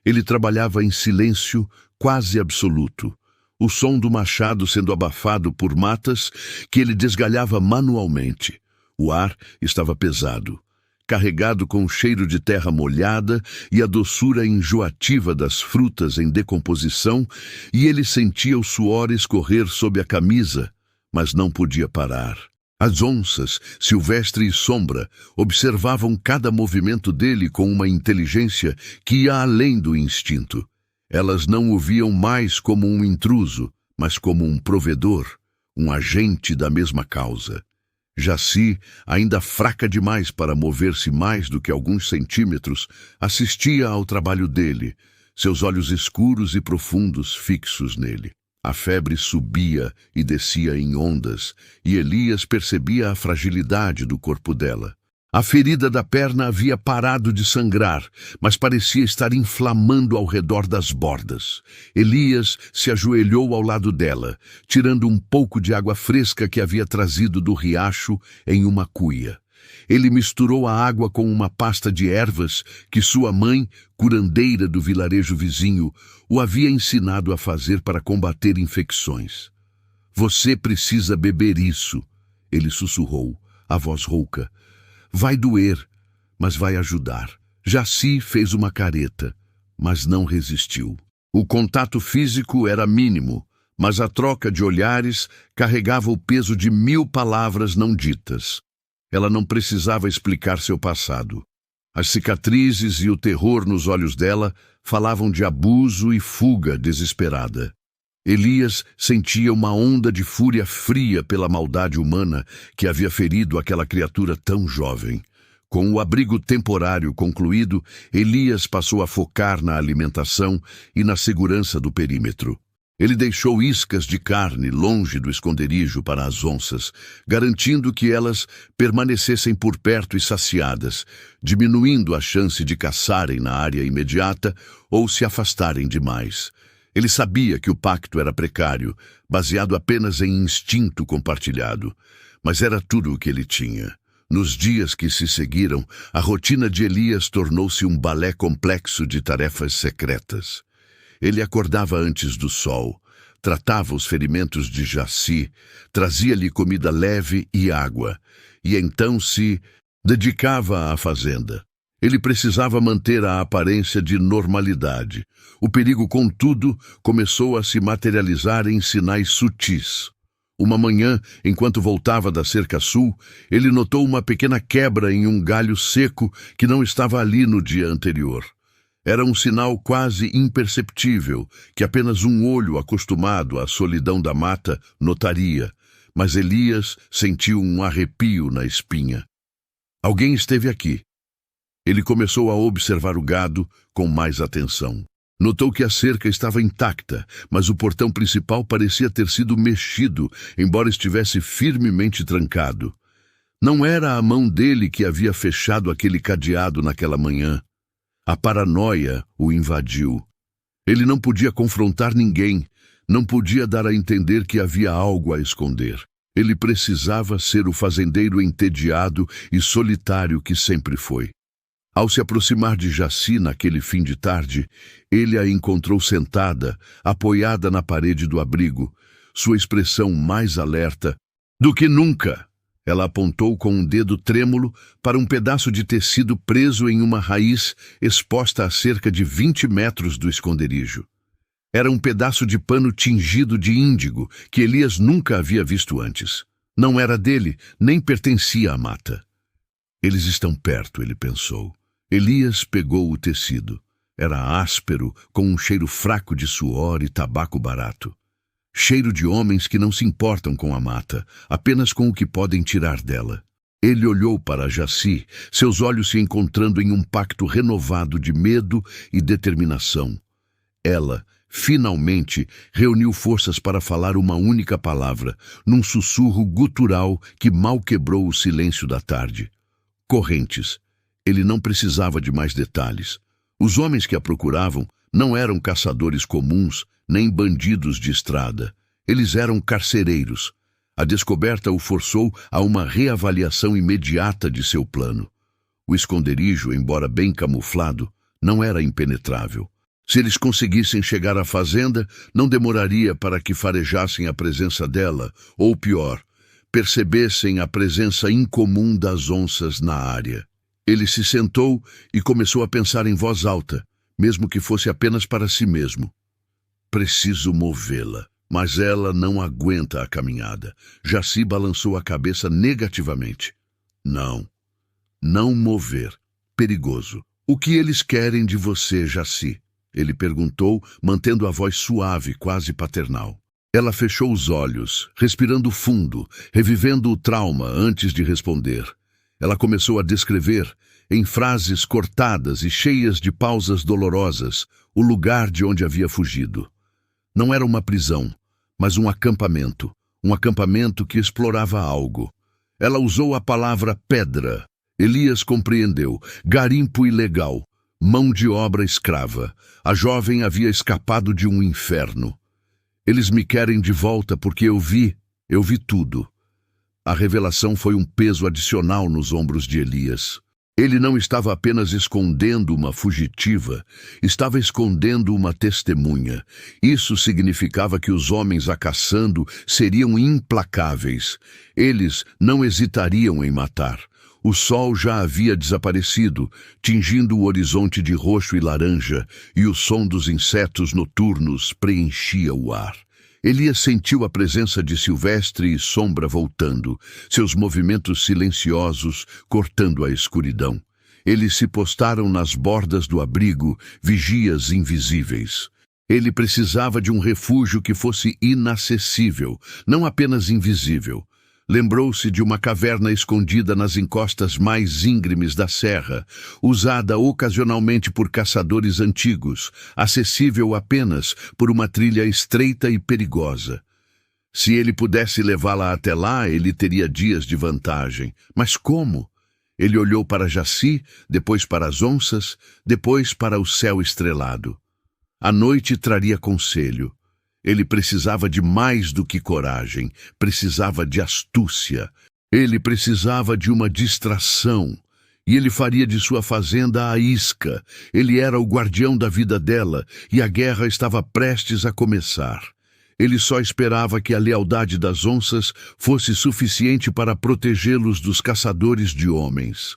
Ele trabalhava em silêncio quase absoluto, o som do machado sendo abafado por matas que ele desgalhava manualmente. O ar estava pesado, carregado com o cheiro de terra molhada e a doçura enjoativa das frutas em decomposição, e ele sentia o suor escorrer sob a camisa, mas não podia parar. As onças, Silvestre e Sombra, observavam cada movimento dele com uma inteligência que ia além do instinto. Elas não o viam mais como um intruso, mas como um provedor, um agente da mesma causa. Jaci, ainda fraca demais para mover-se mais do que alguns centímetros, assistia ao trabalho dele, seus olhos escuros e profundos fixos nele. A febre subia e descia em ondas, e Elias percebia a fragilidade do corpo dela. A ferida da perna havia parado de sangrar, mas parecia estar inflamando ao redor das bordas. Elias se ajoelhou ao lado dela, tirando um pouco de água fresca que havia trazido do riacho em uma cuia. Ele misturou a água com uma pasta de ervas que sua mãe, curandeira do vilarejo vizinho, o havia ensinado a fazer para combater infecções. "Você precisa beber isso", ele sussurrou, a voz rouca. "Vai doer, mas vai ajudar." Jaci fez uma careta, mas não resistiu. O contato físico era mínimo, mas a troca de olhares carregava o peso de 1000 palavras não ditas. Ela não precisava explicar seu passado. As cicatrizes e o terror nos olhos dela falavam de abuso e fuga desesperada. Elias sentia uma onda de fúria fria pela maldade humana que havia ferido aquela criatura tão jovem. Com o abrigo temporário concluído, Elias passou a focar na alimentação e na segurança do perímetro. Ele deixou iscas de carne longe do esconderijo para as onças, garantindo que elas permanecessem por perto e saciadas, diminuindo a chance de caçarem na área imediata ou se afastarem demais. Ele sabia que o pacto era precário, baseado apenas em instinto compartilhado, mas era tudo o que ele tinha. Nos dias que se seguiram, a rotina de Elias tornou-se um balé complexo de tarefas secretas. Ele acordava antes do sol, tratava os ferimentos de Jaci, trazia-lhe comida leve e água, e então se dedicava à fazenda. Ele precisava manter a aparência de normalidade. O perigo, contudo, começou a se materializar em sinais sutis. Uma manhã, enquanto voltava da cerca sul, ele notou uma pequena quebra em um galho seco que não estava ali no dia anterior. Era um sinal quase imperceptível, que apenas um olho acostumado à solidão da mata notaria, mas Elias sentiu um arrepio na espinha. Alguém esteve aqui. Ele começou a observar o gado com mais atenção. Notou que a cerca estava intacta, mas o portão principal parecia ter sido mexido, embora estivesse firmemente trancado. Não era a mão dele que havia fechado aquele cadeado naquela manhã. A paranoia o invadiu. Ele não podia confrontar ninguém, não podia dar a entender que havia algo a esconder. Ele precisava ser o fazendeiro entediado e solitário que sempre foi. Ao se aproximar de Jaci naquele fim de tarde, ele a encontrou sentada, apoiada na parede do abrigo, sua expressão mais alerta do que nunca. Ela apontou com um dedo trêmulo para um pedaço de tecido preso em uma raiz exposta a cerca de 20 metros do esconderijo. Era um pedaço de pano tingido de índigo que Elias nunca havia visto antes. Não era dele, nem pertencia à mata. Eles estão perto, ele pensou. Elias pegou o tecido. Era áspero, com um cheiro fraco de suor e tabaco barato. Cheiro de homens que não se importam com a mata, apenas com o que podem tirar dela. Ele olhou para Jaci, seus olhos se encontrando em um pacto renovado de medo e determinação. Ela, finalmente, reuniu forças para falar uma única palavra, num sussurro gutural que mal quebrou o silêncio da tarde. Correntes. Ele não precisava de mais detalhes. Os homens que a procuravam não eram caçadores comuns, nem bandidos de estrada. Eles eram carcereiros. A descoberta o forçou a uma reavaliação imediata de seu plano. O esconderijo, embora bem camuflado, não era impenetrável. Se eles conseguissem chegar à fazenda, não demoraria para que farejassem a presença dela, ou pior, percebessem a presença incomum das onças na área. Ele se sentou e começou a pensar em voz alta, mesmo que fosse apenas para si mesmo. Preciso movê-la, mas ela não aguenta a caminhada. Jaci balançou a cabeça negativamente. Não mover. Perigoso. O que eles querem de você, Jaci? Ele perguntou, mantendo a voz suave, quase paternal. Ela fechou os olhos, respirando fundo, revivendo o trauma antes de responder. Ela começou a descrever, em frases cortadas e cheias de pausas dolorosas, o lugar de onde havia fugido. Não era uma prisão, mas um acampamento que explorava algo. Ela usou a palavra pedra. Elias compreendeu. Garimpo ilegal, mão de obra escrava. A jovem havia escapado de um inferno. Eles me querem de volta porque eu vi tudo. A revelação foi um peso adicional nos ombros de Elias. Ele não estava apenas escondendo uma fugitiva, estava escondendo uma testemunha. Isso significava que os homens a caçando seriam implacáveis. Eles não hesitariam em matar. O sol já havia desaparecido, tingindo o horizonte de roxo e laranja, e o som dos insetos noturnos preenchia o ar. Elias sentiu a presença de Silvestre e Sombra voltando, seus movimentos silenciosos cortando a escuridão. Eles se postaram nas bordas do abrigo, vigias invisíveis. Ele precisava de um refúgio que fosse inacessível, não apenas invisível. Lembrou-se de uma caverna escondida nas encostas mais íngremes da serra, usada ocasionalmente por caçadores antigos, acessível apenas por uma trilha estreita e perigosa. Se ele pudesse levá-la até lá, ele teria dias de vantagem. Mas como? Ele olhou para Jaci, depois para as onças, depois para o céu estrelado. A noite traria conselho. Ele precisava de mais do que coragem, precisava de astúcia. Ele precisava de uma distração. E ele faria de sua fazenda a isca. Ele era o guardião da vida dela, e a guerra estava prestes a começar. Ele só esperava que a lealdade das onças fosse suficiente para protegê-los dos caçadores de homens.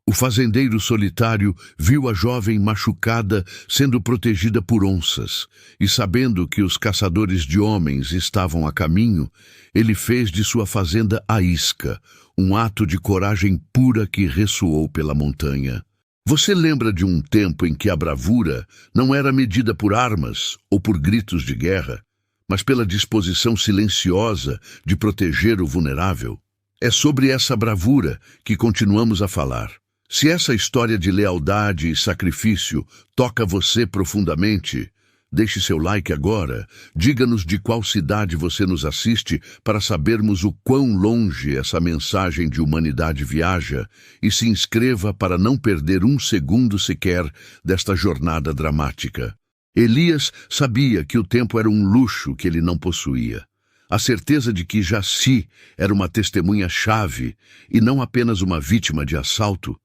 O fazendeiro solitário viu a jovem machucada sendo protegida por onças, e sabendo que os caçadores de homens estavam a caminho, ele fez de sua fazenda a isca, um ato de coragem pura que ressoou pela montanha. Você lembra de um tempo em que a bravura não era medida por armas ou por gritos de guerra, mas pela disposição silenciosa de proteger o vulnerável? É sobre essa bravura que continuamos a falar. Se essa história de lealdade e sacrifício toca você profundamente, deixe seu like agora, diga-nos de qual cidade você nos assiste para sabermos o quão longe essa mensagem de humanidade viaja, e se inscreva para não perder um segundo sequer desta jornada dramática. Elias sabia que o tempo era um luxo que ele não possuía. A certeza de que Jaci era uma testemunha-chave e não apenas uma vítima de assalto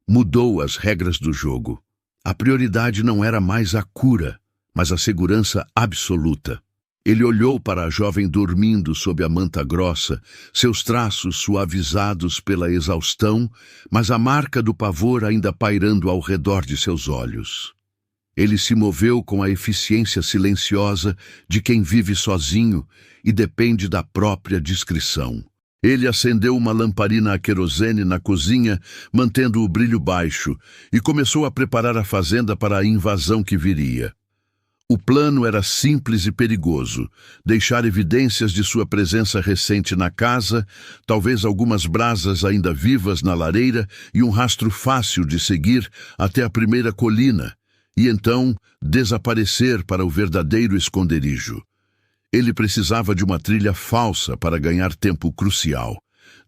mudou as regras do jogo. A prioridade não era mais a cura, mas a segurança absoluta. Ele olhou para a jovem dormindo sob a manta grossa, seus traços suavizados pela exaustão, mas a marca do pavor ainda pairando ao redor de seus olhos. Ele se moveu com a eficiência silenciosa de quem vive sozinho e depende da própria discrição. Ele acendeu uma lamparina a querosene na cozinha, mantendo o brilho baixo, e começou a preparar a fazenda para a invasão que viria. O plano era simples e perigoso: deixar evidências de sua presença recente na casa, talvez algumas brasas ainda vivas na lareira e um rastro fácil de seguir até a primeira colina, e então desaparecer para o verdadeiro esconderijo. Ele precisava de uma trilha falsa para ganhar tempo crucial,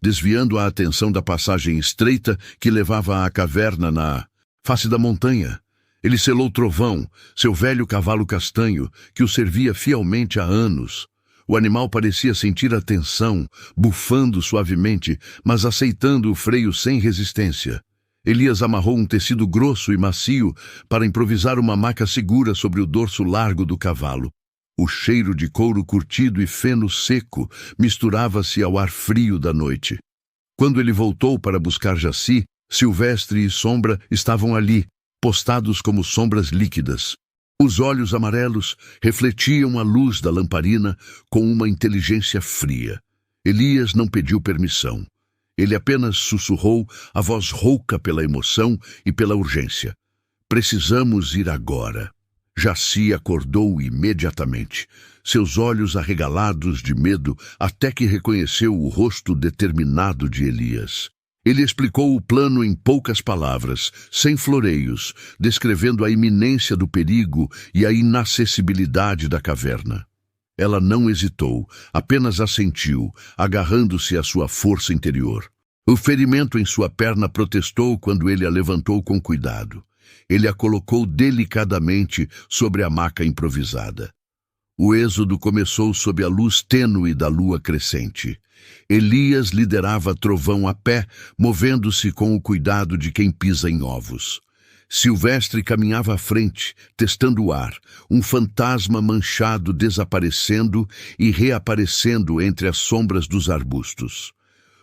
desviando a atenção da passagem estreita que levava à caverna na face da montanha. Ele selou Trovão, seu velho cavalo castanho, que o servia fielmente há anos. O animal parecia sentir a tensão, bufando suavemente, mas aceitando o freio sem resistência. Elias amarrou um tecido grosso e macio para improvisar uma maca segura sobre o dorso largo do cavalo. O cheiro de couro curtido e feno seco misturava-se ao ar frio da noite. Quando ele voltou para buscar Jaci, Silvestre e Sombra estavam ali, postados como sombras líquidas. Os olhos amarelos refletiam a luz da lamparina com uma inteligência fria. Elias não pediu permissão. Ele apenas sussurrou, a voz rouca pela emoção e pela urgência: "Precisamos ir agora." Jaci acordou imediatamente, seus olhos arregalados de medo até que reconheceu o rosto determinado de Elias. Ele explicou o plano em poucas palavras, sem floreios, descrevendo a iminência do perigo e a inacessibilidade da caverna. Ela não hesitou, apenas assentiu, agarrando-se à sua força interior. O ferimento em sua perna protestou quando ele a levantou com cuidado. Ele a colocou delicadamente sobre a maca improvisada. O êxodo começou sob a luz tênue da lua crescente. Elias liderava Trovão a pé, movendo-se com o cuidado de quem pisa em ovos. Silvestre caminhava à frente, testando o ar, um fantasma manchado desaparecendo e reaparecendo entre as sombras dos arbustos.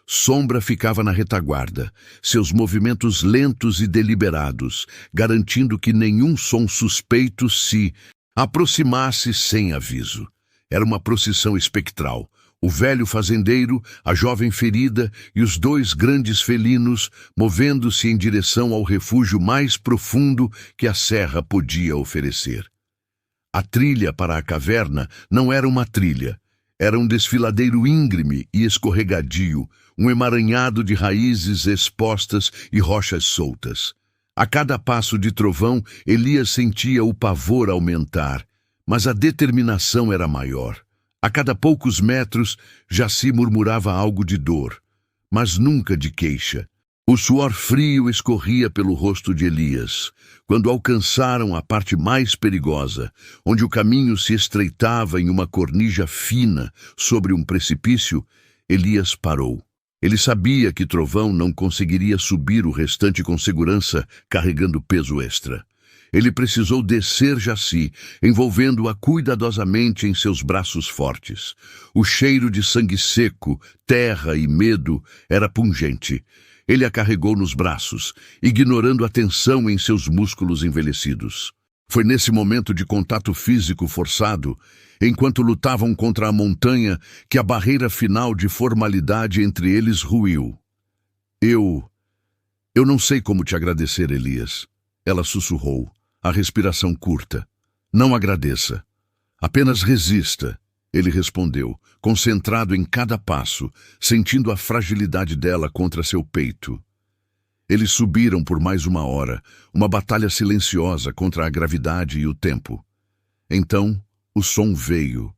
Sombra ficava na retaguarda, seus movimentos lentos e deliberados, garantindo que nenhum som suspeito se aproximasse sem aviso. Era uma procissão espectral. O velho fazendeiro, a jovem ferida e os dois grandes felinos movendo-se em direção ao refúgio mais profundo que a serra podia oferecer. A trilha para a caverna não era uma trilha. Era um desfiladeiro íngreme e escorregadio, um emaranhado de raízes expostas e rochas soltas. A cada passo de Trovão, Elias sentia o pavor aumentar, mas a determinação era maior. A cada poucos metros, Jaci murmurava algo de dor, mas nunca de queixa. O suor frio escorria pelo rosto de Elias. Quando alcançaram a parte mais perigosa, onde o caminho se estreitava em uma cornija fina sobre um precipício, Elias parou. Ele sabia que Trovão não conseguiria subir o restante com segurança, carregando peso extra. Ele precisou descer Jaci, envolvendo-a cuidadosamente em seus braços fortes. O cheiro de sangue seco, terra e medo era pungente. Ele a carregou nos braços, ignorando a tensão em seus músculos envelhecidos. Foi nesse momento de contato físico forçado, enquanto lutavam contra a montanha, que a barreira final de formalidade entre eles ruiu. Eu não sei como te agradecer, Elias. Ela sussurrou, a respiração curta. Não agradeça. Apenas resista. Ele respondeu, concentrado em cada passo, sentindo a fragilidade dela contra seu peito. Eles subiram por mais uma hora, uma batalha silenciosa contra a gravidade e o tempo. Então, o som veio.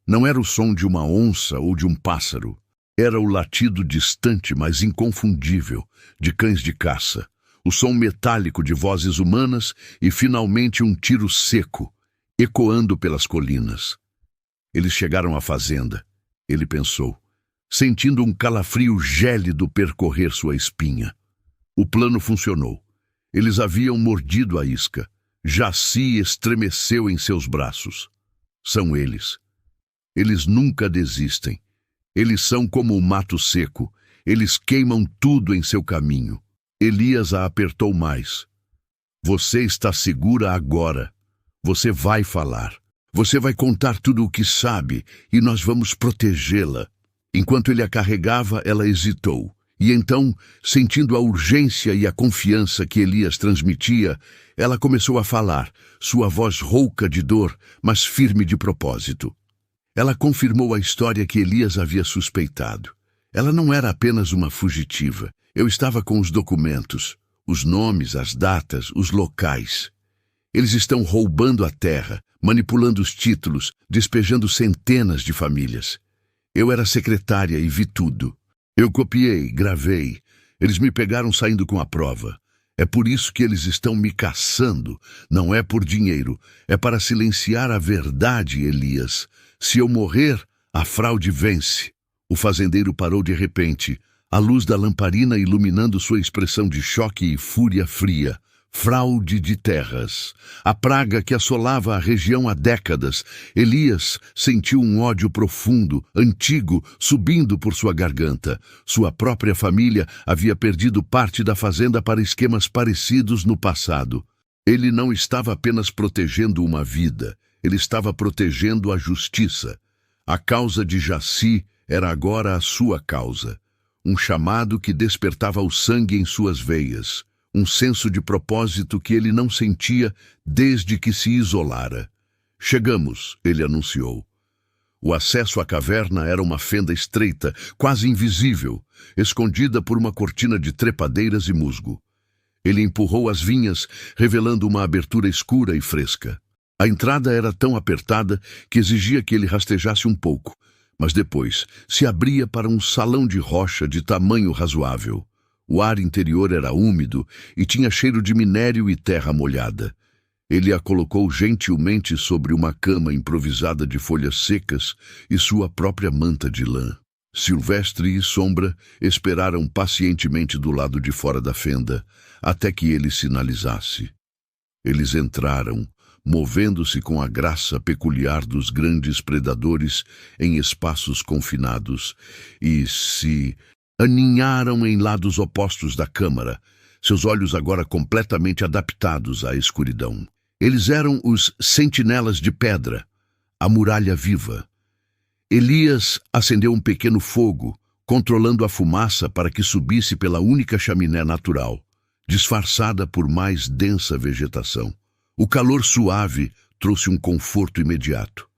Não era o som de uma onça ou de um pássaro. Era o latido distante, mas inconfundível, de cães de caça. O som metálico de vozes humanas e, finalmente, um tiro seco, ecoando pelas colinas. Eles chegaram à fazenda, ele pensou, sentindo um calafrio gélido percorrer sua espinha. O plano funcionou. Eles haviam mordido a isca. Jaci estremeceu em seus braços. São eles. Eles nunca desistem. Eles são como o mato seco. Eles queimam tudo em seu caminho. Elias a apertou mais. Você está segura agora. Você vai falar. Você vai contar tudo o que sabe e nós vamos protegê-la. Enquanto ele a carregava, ela hesitou. E então, sentindo a urgência e a confiança que Elias transmitia, ela começou a falar, sua voz rouca de dor, mas firme de propósito. Ela confirmou a história que Elias havia suspeitado. Ela não era apenas uma fugitiva. Eu estava com os documentos, os nomes, as datas, os locais. Eles estão roubando a terra, manipulando os títulos, despejando centenas de famílias. Eu era secretária e vi tudo. Eu copiei, gravei. Eles me pegaram saindo com a prova. É por isso que eles estão me caçando. Não é por dinheiro. É para silenciar a verdade, Elias. Se eu morrer, a fraude vence. O fazendeiro parou de repente, a luz da lamparina iluminando sua expressão de choque e fúria fria. Fraude de terras. A praga que assolava a região há décadas. Elias sentiu um ódio profundo, antigo, subindo por sua garganta. Sua própria família havia perdido parte da fazenda para esquemas parecidos no passado. Ele não estava apenas protegendo uma vida, ele estava protegendo a justiça. A causa de Jaci era agora a sua causa. Um chamado que despertava o sangue em suas veias. Um senso de propósito que ele não sentia desde que se isolara. Chegamos, ele anunciou. O acesso à caverna era uma fenda estreita, quase invisível, escondida por uma cortina de trepadeiras e musgo. Ele empurrou as vinhas, revelando uma abertura escura e fresca. A entrada era tão apertada que exigia que ele rastejasse um pouco, mas depois se abria para um salão de rocha de tamanho razoável. O ar interior era úmido e tinha cheiro de minério e terra molhada. Ele a colocou gentilmente sobre uma cama improvisada de folhas secas e sua própria manta de lã. Silvestre e Sombra esperaram pacientemente do lado de fora da fenda, até que ele sinalizasse. Eles entraram, movendo-se com a graça peculiar dos grandes predadores em espaços confinados, e se aninharam em lados opostos da câmara, seus olhos agora completamente adaptados à escuridão. Eles eram os sentinelas de pedra, a muralha viva. Elias acendeu um pequeno fogo, controlando a fumaça para que subisse pela única chaminé natural, disfarçada por mais densa vegetação. O calor suave trouxe um conforto imediato.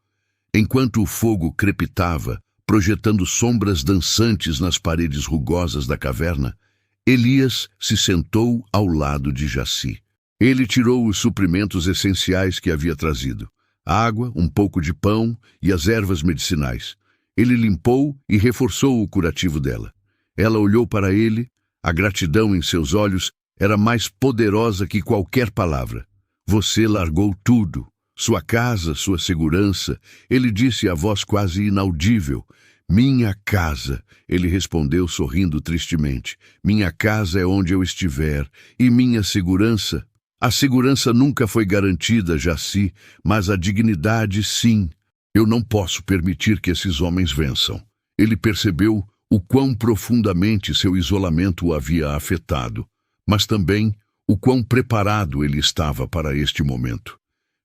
Enquanto o fogo crepitava, projetando sombras dançantes nas paredes rugosas da caverna, Elias se sentou ao lado de Jaci. Ele tirou os suprimentos essenciais que havia trazido: água, um pouco de pão e as ervas medicinais. Ele limpou e reforçou o curativo dela. Ela olhou para ele, A gratidão em seus olhos era mais poderosa que qualquer palavra. Você largou tudo, sua casa, sua segurança. Ele disse a voz quase inaudível. Minha casa, ele respondeu sorrindo tristemente. Minha casa é onde eu estiver. E minha segurança? A segurança nunca foi garantida, Jaci, mas a dignidade sim. Eu não posso permitir que esses homens vençam. Ele percebeu o quão profundamente seu isolamento o havia afetado, mas também o quão preparado ele estava para este momento.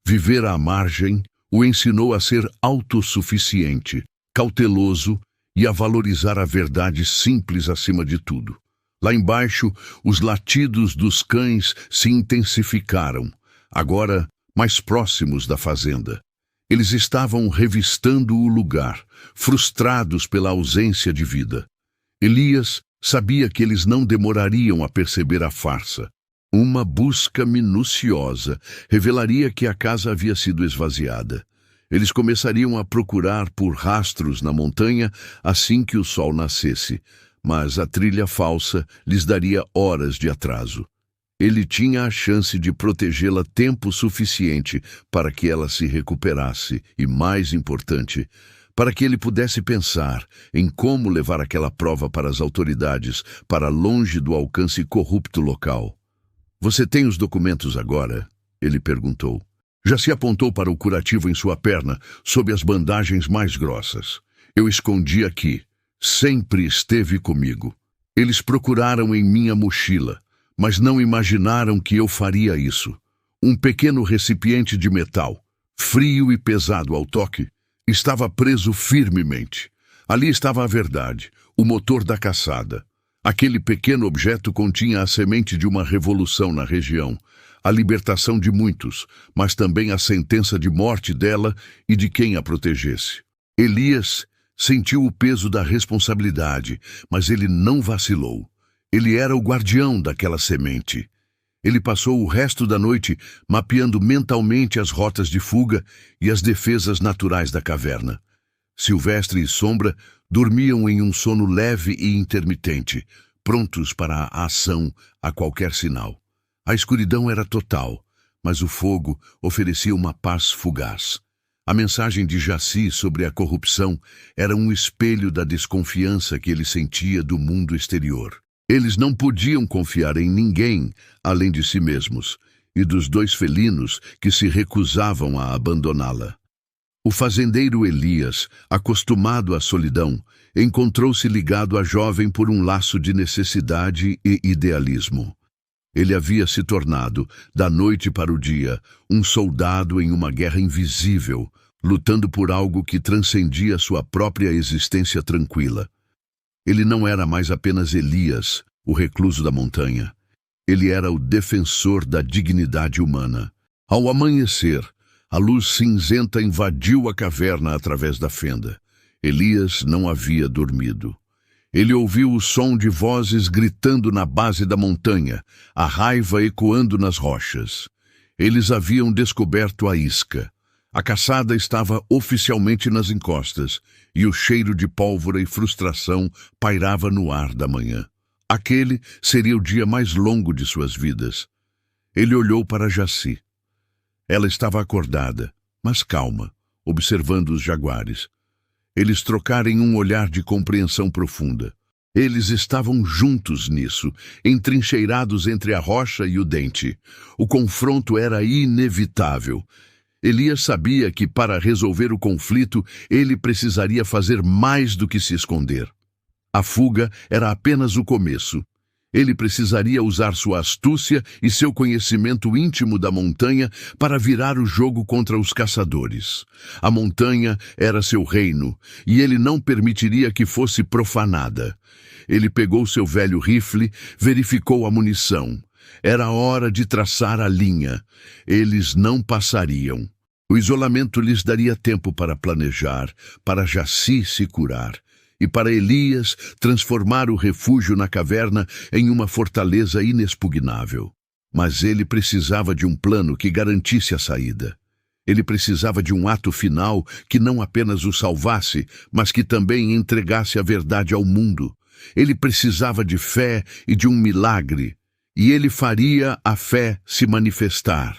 Viver à margem o ensinou a ser autossuficiente, cauteloso e a valorizar a verdade simples acima de tudo. Lá embaixo, os latidos dos cães se intensificaram, agora mais próximos da fazenda. Eles estavam revistando o lugar, frustrados pela ausência de vida. Elias sabia que eles não demorariam a perceber a farsa. Uma busca minuciosa revelaria que a casa havia sido esvaziada. Eles começariam a procurar por rastros na montanha assim que o sol nascesse, mas a trilha falsa lhes daria horas de atraso. Ele tinha a chance de protegê-la tempo suficiente para que ela se recuperasse e, mais importante, para que ele pudesse pensar em como levar aquela prova para as autoridades, para longe do alcance corrupto local. Você tem os documentos agora? Ele perguntou. Já se apontou para o curativo em sua perna, sob as bandagens mais grossas. Eu escondi aqui. Sempre esteve comigo. Eles procuraram em minha mochila, mas não imaginaram que eu faria isso. Um pequeno recipiente de metal, frio e pesado ao toque, estava preso firmemente. Ali estava a verdade, o motor da caçada. Aquele pequeno objeto continha a semente de uma revolução na região, a libertação de muitos, mas também a sentença de morte dela e de quem a protegesse. Elias sentiu o peso da responsabilidade, mas ele não vacilou. Ele era o guardião daquela semente. Ele passou o resto da noite mapeando mentalmente as rotas de fuga e as defesas naturais da caverna. Silvestre e Sombra dormiam em um sono leve e intermitente, prontos para a ação a qualquer sinal. A escuridão era total, mas o fogo oferecia uma paz fugaz. A mensagem de Jaci sobre a corrupção era um espelho da desconfiança que ele sentia do mundo exterior. Eles não podiam confiar em ninguém além de si mesmos e dos dois felinos que se recusavam a abandoná-la. O fazendeiro Elias, acostumado à solidão, encontrou-se ligado à jovem por um laço de necessidade e idealismo. Ele havia se tornado, da noite para o dia, um soldado em uma guerra invisível, lutando por algo que transcendia sua própria existência tranquila. Ele não era mais apenas Elias, o recluso da montanha. Ele era o defensor da dignidade humana. Ao amanhecer, a luz cinzenta invadiu a caverna através da fenda. Elias não havia dormido. Ele ouviu o som de vozes gritando na base da montanha, a raiva ecoando nas rochas. Eles haviam descoberto a isca. A caçada estava oficialmente nas encostas, e o cheiro de pólvora e frustração pairava no ar da manhã. Aquele seria o dia mais longo de suas vidas. Ele olhou para Jaci. Ela estava acordada, mas calma, observando os jaguares. Eles trocaram um olhar de compreensão profunda. Eles estavam juntos nisso, entrincheirados entre a rocha e o dente. O confronto era inevitável. Elias sabia que, para resolver o conflito, ele precisaria fazer mais do que se esconder. A fuga era apenas o começo. Ele precisaria usar sua astúcia e seu conhecimento íntimo da montanha para virar o jogo contra os caçadores. A montanha era seu reino, e ele não permitiria que fosse profanada. Ele pegou seu velho rifle, verificou a munição. Era hora de traçar a linha. Eles não passariam. O isolamento lhes daria tempo para planejar, para Jaci se curar, e para Elias transformar o refúgio na caverna em uma fortaleza inexpugnável. Mas ele precisava de um plano que garantisse a saída. Ele precisava de um ato final que não apenas o salvasse, mas que também entregasse a verdade ao mundo. Ele precisava de fé e de um milagre, e ele faria a fé se manifestar.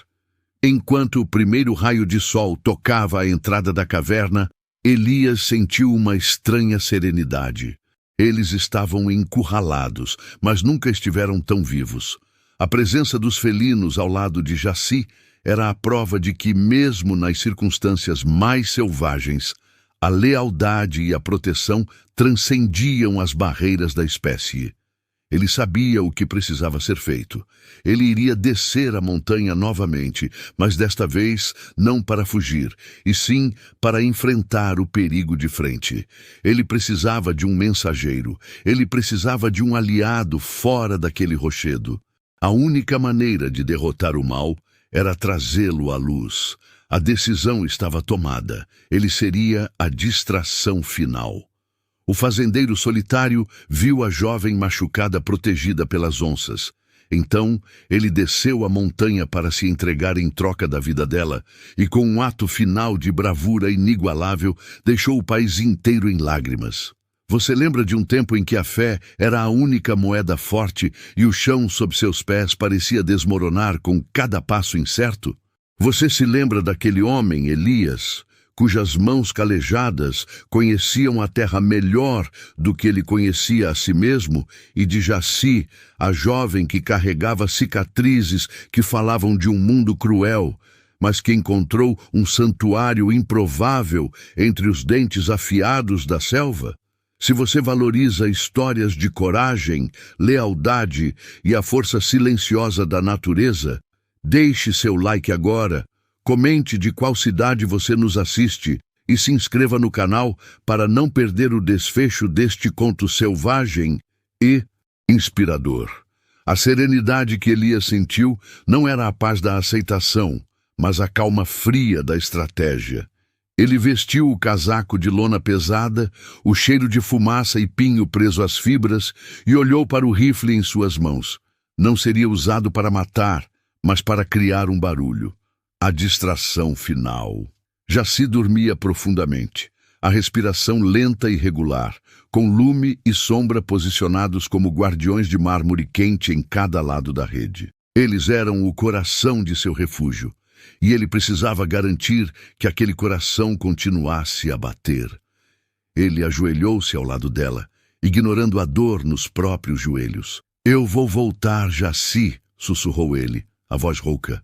Enquanto o primeiro raio de sol tocava a entrada da caverna, Elias sentiu uma estranha serenidade. Eles estavam encurralados, mas nunca estiveram tão vivos. A presença dos felinos ao lado de Jaci era a prova de que, mesmo nas circunstâncias mais selvagens, a lealdade e a proteção transcendiam as barreiras da espécie. Ele sabia o que precisava ser feito. Ele iria descer a montanha novamente, mas desta vez não para fugir, e sim para enfrentar o perigo de frente. Ele precisava de um mensageiro. Ele precisava de um aliado fora daquele rochedo. A única maneira de derrotar o mal era trazê-lo à luz. A decisão estava tomada. Ele seria a distração final. O fazendeiro solitário viu a jovem machucada protegida pelas onças. Então, ele desceu a montanha para se entregar em troca da vida dela, e com um ato final de bravura inigualável, deixou o país inteiro em lágrimas. Você lembra de um tempo em que a fé era a única moeda forte e o chão sob seus pés parecia desmoronar com cada passo incerto? Você se lembra daquele homem, Elias, cujas mãos calejadas conheciam a terra melhor do que ele conhecia a si mesmo, e de Jaci, a jovem que carregava cicatrizes que falavam de um mundo cruel, mas que encontrou um santuário improvável entre os dentes afiados da selva? Se você valoriza histórias de coragem, lealdade e a força silenciosa da natureza, deixe seu like agora. Comente de qual cidade você nos assiste e se inscreva no canal para não perder o desfecho deste conto selvagem e inspirador. A serenidade que Elias sentiu não era a paz da aceitação, mas a calma fria da estratégia. Ele vestiu o casaco de lona pesada, o cheiro de fumaça e pinho preso às fibras, e olhou para o rifle em suas mãos. Não seria usado para matar, mas para criar um barulho. A distração final. Jaci dormia profundamente, a respiração lenta e regular, com lume e sombra posicionados como guardiões de mármore quente em cada lado da rede. Eles eram o coração de seu refúgio, e ele precisava garantir que aquele coração continuasse a bater. Ele ajoelhou-se ao lado dela, ignorando a dor nos próprios joelhos. "Eu vou voltar, Jaci", sussurrou ele, a voz rouca.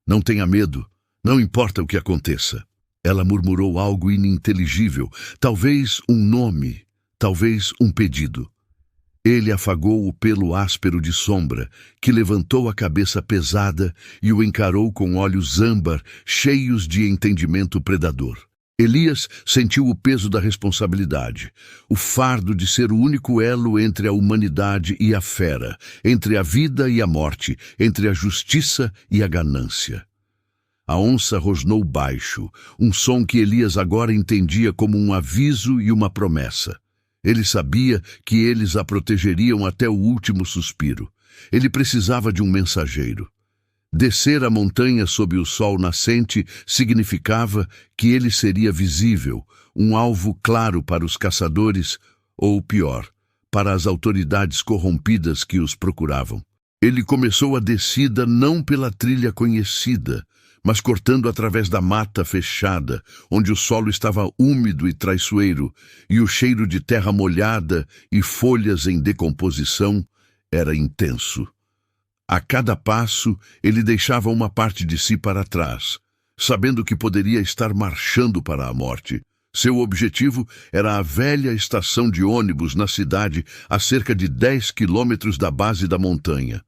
"Não tenha medo, não importa o que aconteça." Ela murmurou algo ininteligível, talvez um nome, talvez um pedido. Ele afagou o pelo áspero de sombra, que levantou a cabeça pesada e o encarou com olhos âmbar, cheios de entendimento predador. Elias sentiu o peso da responsabilidade, o fardo de ser o único elo entre a humanidade e a fera, entre a vida e a morte, entre a justiça e a ganância. A onça rosnou baixo, um som que Elias agora entendia como um aviso e uma promessa. Ele sabia que eles a protegeriam até o último suspiro. Ele precisava de um mensageiro. Descer a montanha sob o sol nascente significava que ele seria visível, um alvo claro para os caçadores, ou pior, para as autoridades corrompidas que os procuravam. Ele começou a descida não pela trilha conhecida, mas cortando através da mata fechada, onde o solo estava úmido e traiçoeiro, e o cheiro de terra molhada e folhas em decomposição era intenso. A cada passo, ele deixava uma parte de si para trás, sabendo que poderia estar marchando para a morte. Seu objetivo era a velha estação de ônibus na cidade, a cerca de 10 quilômetros da base da montanha.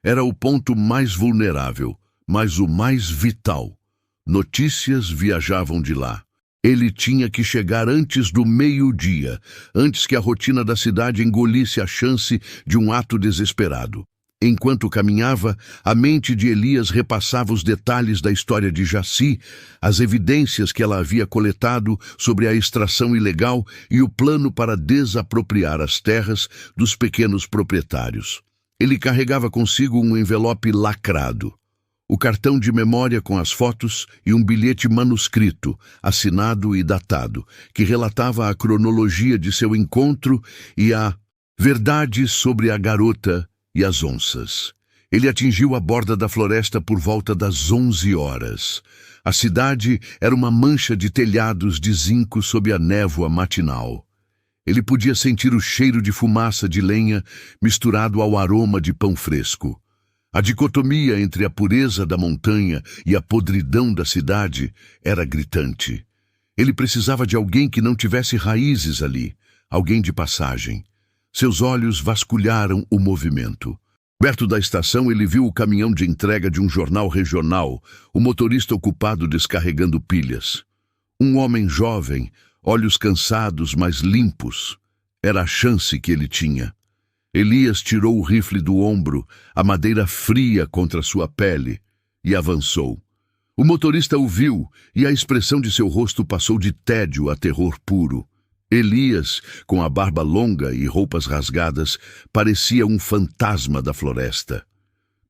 Era o ponto mais vulnerável, mas o mais vital. Notícias viajavam de lá. Ele tinha que chegar antes do meio-dia, antes que a rotina da cidade engolisse a chance de um ato desesperado. Enquanto caminhava, a mente de Elias repassava os detalhes da história de Jaci, as evidências que ela havia coletado sobre a extração ilegal e o plano para desapropriar as terras dos pequenos proprietários. Ele carregava consigo um envelope lacrado, o cartão de memória com as fotos e um bilhete manuscrito, assinado e datado, que relatava a cronologia de seu encontro e a Verdade sobre a garota e as onças. Ele atingiu a borda da floresta por volta das 11 horas. A cidade era uma mancha de telhados de zinco sob a névoa matinal. Ele podia sentir o cheiro de fumaça de lenha misturado ao aroma de pão fresco. A dicotomia entre a pureza da montanha e a podridão da cidade era gritante. Ele precisava de alguém que não tivesse raízes ali, alguém de passagem. Seus olhos vasculharam o movimento. Perto da estação, ele viu o caminhão de entrega de um jornal regional, o motorista ocupado descarregando pilhas. Um homem jovem, olhos cansados, mas limpos. Era a chance que ele tinha. Elias tirou o rifle do ombro, a madeira fria contra sua pele, e avançou. O motorista o viu, e a expressão de seu rosto passou de tédio a terror puro. Elias, com a barba longa e roupas rasgadas, parecia um fantasma da floresta.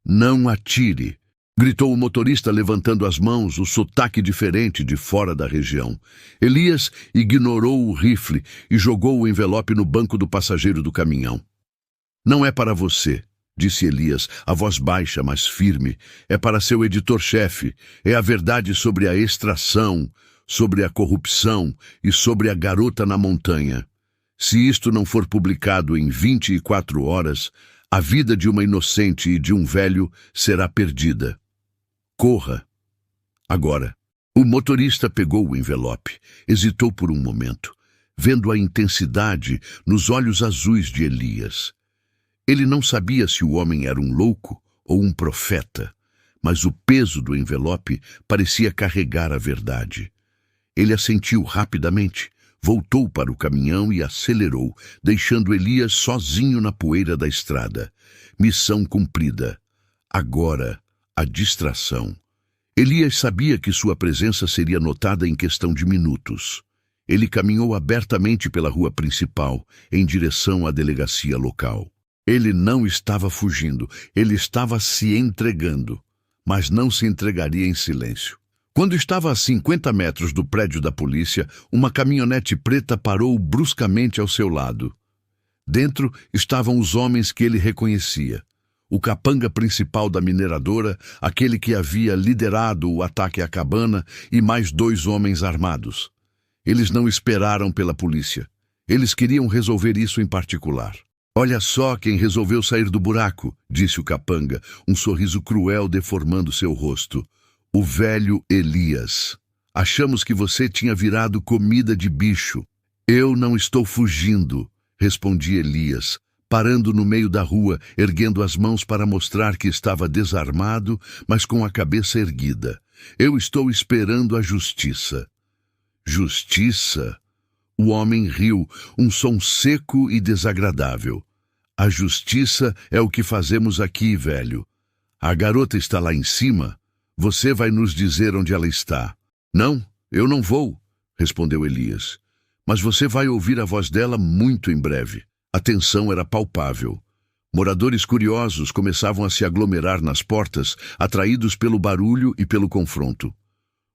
"Não atire!" gritou o motorista levantando as mãos, o sotaque diferente de fora da região. Elias ignorou o rifle e jogou o envelope no banco do passageiro do caminhão. "Não é para você", disse Elias, a voz baixa, mas firme. "É para seu editor-chefe. É a verdade sobre a extração, sobre a corrupção e sobre a garota na montanha. Se isto não for publicado em 24 horas, a vida de uma inocente e de um velho será perdida. Corra." Agora, o motorista pegou o envelope, hesitou por um momento, vendo a intensidade nos olhos azuis de Elias. Ele não sabia se o homem era um louco ou um profeta, mas o peso do envelope parecia carregar a verdade. Ele assentiu rapidamente, voltou para o caminhão e acelerou, deixando Elias sozinho na poeira da estrada. Missão cumprida. Agora, a distração. Elias sabia que sua presença seria notada em questão de minutos. Ele caminhou abertamente pela rua principal, em direção à delegacia local. Ele não estava fugindo, ele estava se entregando, mas não se entregaria em silêncio. Quando estava a 50 metros do prédio da polícia, uma caminhonete preta parou bruscamente ao seu lado. Dentro estavam os homens que ele reconhecia. O capanga principal da mineradora, aquele que havia liderado o ataque à cabana, e mais 2 homens armados. Eles não esperaram pela polícia. Eles queriam resolver isso em particular. "Olha só quem resolveu sair do buraco", disse o capanga, um sorriso cruel deformando seu rosto. "O velho Elias. Achamos que você tinha virado comida de bicho." "Eu não estou fugindo", respondia Elias, parando no meio da rua, erguendo as mãos para mostrar que estava desarmado, mas com a cabeça erguida. "Eu estou esperando a justiça." "Justiça?" O homem riu, um som seco e desagradável. "A justiça é o que fazemos aqui, velho. A garota está lá em cima. Você vai nos dizer onde ela está." "Não, eu não vou", respondeu Elias. "Mas você vai ouvir a voz dela muito em breve." A tensão era palpável. Moradores curiosos começavam a se aglomerar nas portas, atraídos pelo barulho e pelo confronto.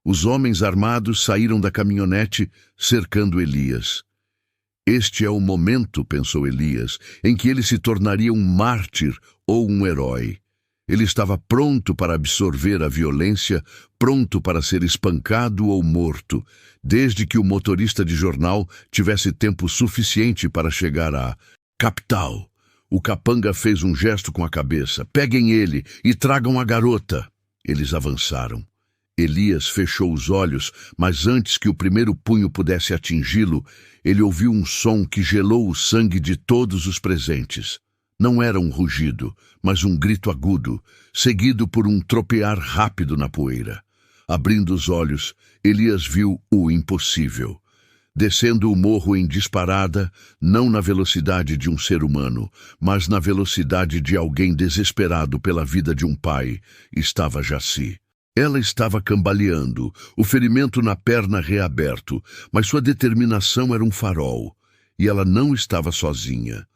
Os homens armados saíram da caminhonete, cercando Elias. Este é o momento, pensou Elias, em que ele se tornaria um mártir ou um herói. Ele estava pronto para absorver a violência, pronto para ser espancado ou morto, desde que o motorista de jornal tivesse tempo suficiente para chegar à capital. O capanga fez um gesto com a cabeça. "Peguem ele e tragam a garota." Eles avançaram. Elias fechou os olhos, mas antes que o primeiro punho pudesse atingi-lo, ele ouviu um som que gelou o sangue de todos os presentes. Não era um rugido, mas um grito agudo, seguido por um tropear rápido na poeira. Abrindo os olhos, Elias viu o impossível. Descendo o morro em disparada, não na velocidade de um ser humano, mas na velocidade de alguém desesperado pela vida de um pai, estava Jaci. Ela estava cambaleando, o ferimento na perna reaberto, mas sua determinação era um farol, e ela não estava sozinha.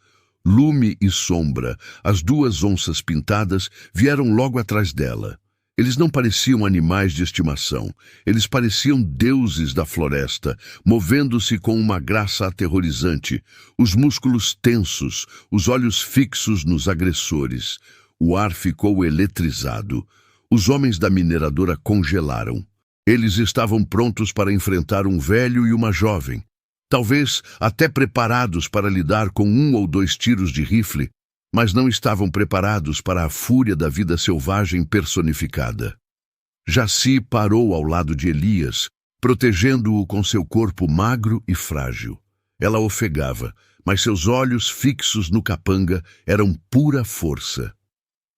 Lume e Sombra, as 2 onças pintadas, vieram logo atrás dela. Eles não pareciam animais de estimação. Eles pareciam deuses da floresta, movendo-se com uma graça aterrorizante, os músculos tensos, os olhos fixos nos agressores. O ar ficou eletrizado. Os homens da mineradora congelaram. Eles estavam prontos para enfrentar um velho e uma jovem, talvez até preparados para lidar com 1 ou 2 tiros de rifle, mas não estavam preparados para a fúria da vida selvagem personificada. Jaci parou ao lado de Elias, protegendo-o com seu corpo magro e frágil. Ela ofegava, mas seus olhos fixos no capanga eram pura força.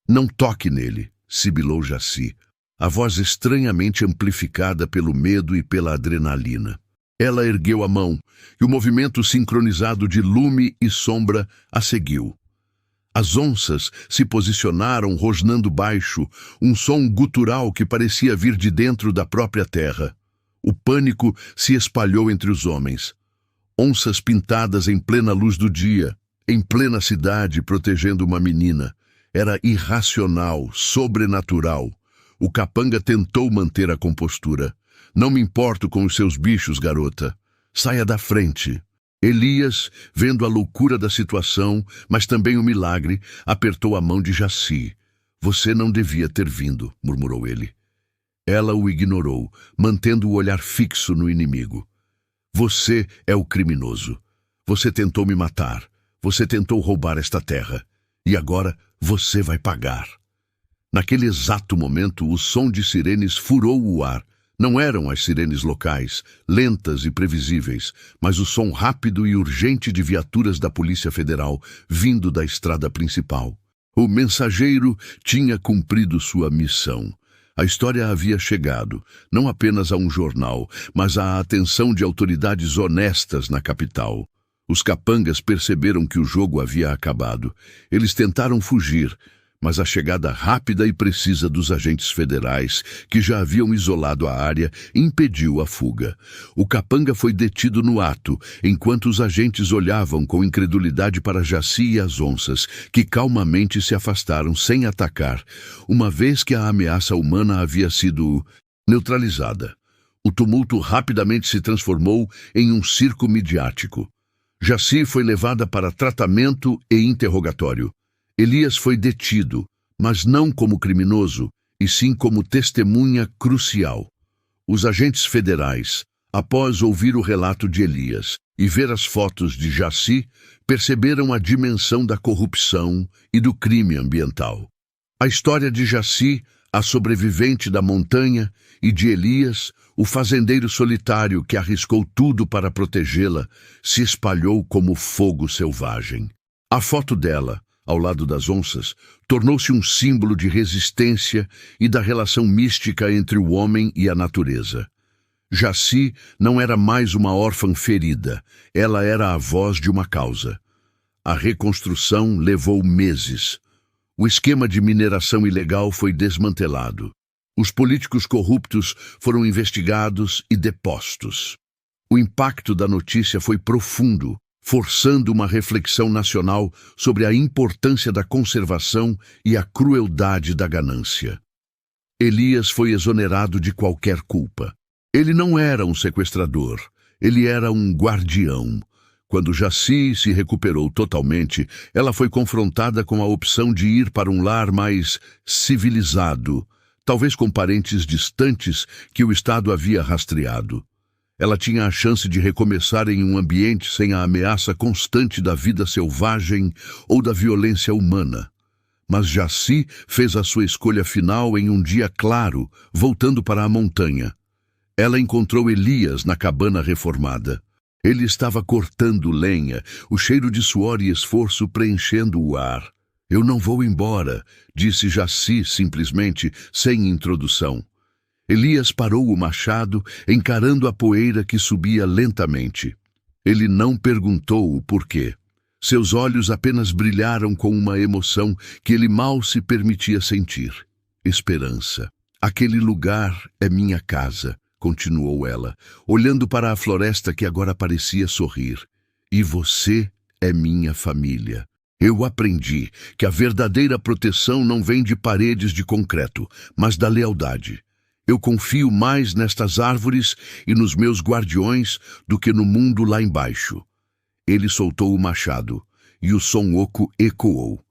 "Não toque nele", sibilou Jaci, a voz estranhamente amplificada pelo medo e pela adrenalina. Ela ergueu a mão, e o movimento sincronizado de lume e sombra a seguiu. As onças se posicionaram rosnando baixo, um som gutural que parecia vir de dentro da própria terra. O pânico se espalhou entre os homens. Onças pintadas em plena luz do dia, em plena cidade protegendo uma menina. Era irracional, sobrenatural. O capanga tentou manter a compostura. "Não me importo com os seus bichos, garota. Saia da frente." Elias, vendo a loucura da situação, mas também o milagre, apertou a mão de Jaci. "Você não devia ter vindo", murmurou ele. Ela o ignorou, mantendo o olhar fixo no inimigo. "Você é o criminoso. Você tentou me matar. Você tentou roubar esta terra. E agora você vai pagar." Naquele exato momento, o som de sirenes furou o ar. Não eram as sirenes locais, lentas e previsíveis, mas o som rápido e urgente de viaturas da Polícia Federal vindo da estrada principal. O mensageiro tinha cumprido sua missão. A história havia chegado, não apenas a um jornal, mas à atenção de autoridades honestas na capital. Os capangas perceberam que o jogo havia acabado. Eles tentaram fugir, mas a chegada rápida e precisa dos agentes federais, que já haviam isolado a área, impediu a fuga. O capanga foi detido no ato, enquanto os agentes olhavam com incredulidade para Jaci e as onças, que calmamente se afastaram sem atacar, uma vez que a ameaça humana havia sido neutralizada. O tumulto rapidamente se transformou em um circo midiático. Jaci foi levada para tratamento e interrogatório. Elias foi detido, mas não como criminoso, e sim como testemunha crucial. Os agentes federais, após ouvir o relato de Elias e ver as fotos de Jaci, perceberam a dimensão da corrupção e do crime ambiental. A história de Jaci, a sobrevivente da montanha, e de Elias, o fazendeiro solitário que arriscou tudo para protegê-la, se espalhou como fogo selvagem. A foto dela, ao lado das onças, tornou-se um símbolo de resistência e da relação mística entre o homem e a natureza. Jaci não era mais uma órfã ferida, ela era a voz de uma causa. A reconstrução levou meses. O esquema de mineração ilegal foi desmantelado. Os políticos corruptos foram investigados e depostos. O impacto da notícia foi profundo, forçando uma reflexão nacional sobre a importância da conservação e a crueldade da ganância. Elias foi exonerado de qualquer culpa. Ele não era um sequestrador, ele era um guardião. Quando Jaci se recuperou totalmente, ela foi confrontada com a opção de ir para um lar mais civilizado, talvez com parentes distantes que o Estado havia rastreado. Ela tinha a chance de recomeçar em um ambiente sem a ameaça constante da vida selvagem ou da violência humana. Mas Jaci fez a sua escolha final em um dia claro, voltando para a montanha. Ela encontrou Elias na cabana reformada. Ele estava cortando lenha, o cheiro de suor e esforço preenchendo o ar. "Eu não vou embora", disse Jaci simplesmente, sem introdução. Elias parou o machado, encarando a poeira que subia lentamente. Ele não perguntou o porquê. Seus olhos apenas brilharam com uma emoção que ele mal se permitia sentir. Esperança. "Aquele lugar é minha casa", continuou ela, olhando para a floresta que agora parecia sorrir. "E você é minha família." Eu aprendi que a verdadeira proteção não vem de paredes de concreto, mas da lealdade. Eu confio mais nestas árvores e nos meus guardiões do que no mundo lá embaixo. Ele soltou o machado, e o som oco ecoou.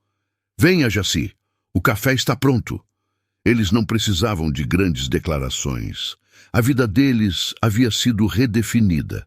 Venha, Jaci, o café está pronto. Eles não precisavam de grandes declarações. A vida deles havia sido redefinida.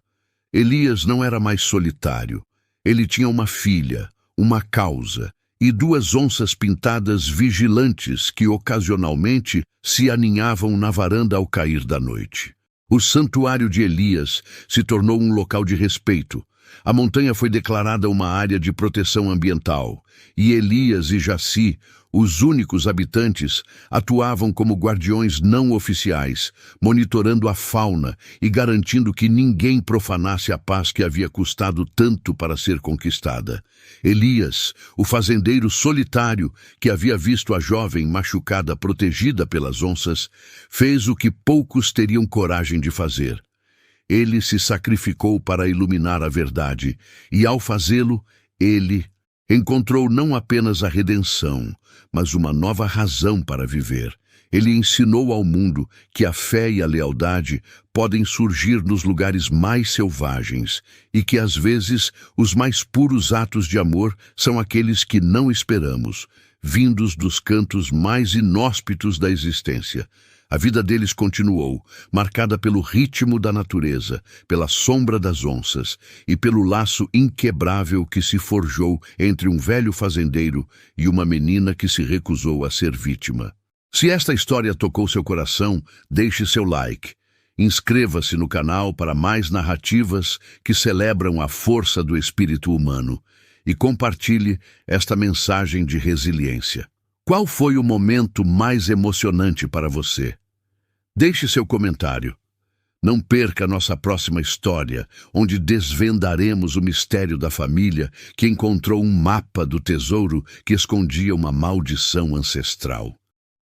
Elias não era mais solitário. Ele tinha uma filha, uma causa e 2 onças pintadas vigilantes que ocasionalmente se aninhavam na varanda ao cair da noite. O santuário de Elias se tornou um local de respeito. A montanha foi declarada uma área de proteção ambiental, e Elias e Jaci, os únicos habitantes, atuavam como guardiões não oficiais, monitorando a fauna e garantindo que ninguém profanasse a paz que havia custado tanto para ser conquistada. Elias, o fazendeiro solitário que havia visto a jovem machucada protegida pelas onças, fez o que poucos teriam coragem de fazer. Ele se sacrificou para iluminar a verdade, e ao fazê-lo, ele encontrou não apenas a redenção, mas uma nova razão para viver. Ele ensinou ao mundo que a fé e a lealdade podem surgir nos lugares mais selvagens e que, às vezes, os mais puros atos de amor são aqueles que não esperamos, vindos dos cantos mais inóspitos da existência. A vida deles continuou, marcada pelo ritmo da natureza, pela sombra das onças e pelo laço inquebrável que se forjou entre um velho fazendeiro e uma menina que se recusou a ser vítima. Se esta história tocou seu coração, deixe seu like. Inscreva-se no canal para mais narrativas que celebram a força do espírito humano e compartilhe esta mensagem de resiliência. Qual foi o momento mais emocionante para você? Deixe seu comentário. Não perca nossa próxima história, onde desvendaremos o mistério da família que encontrou um mapa do tesouro que escondia uma maldição ancestral.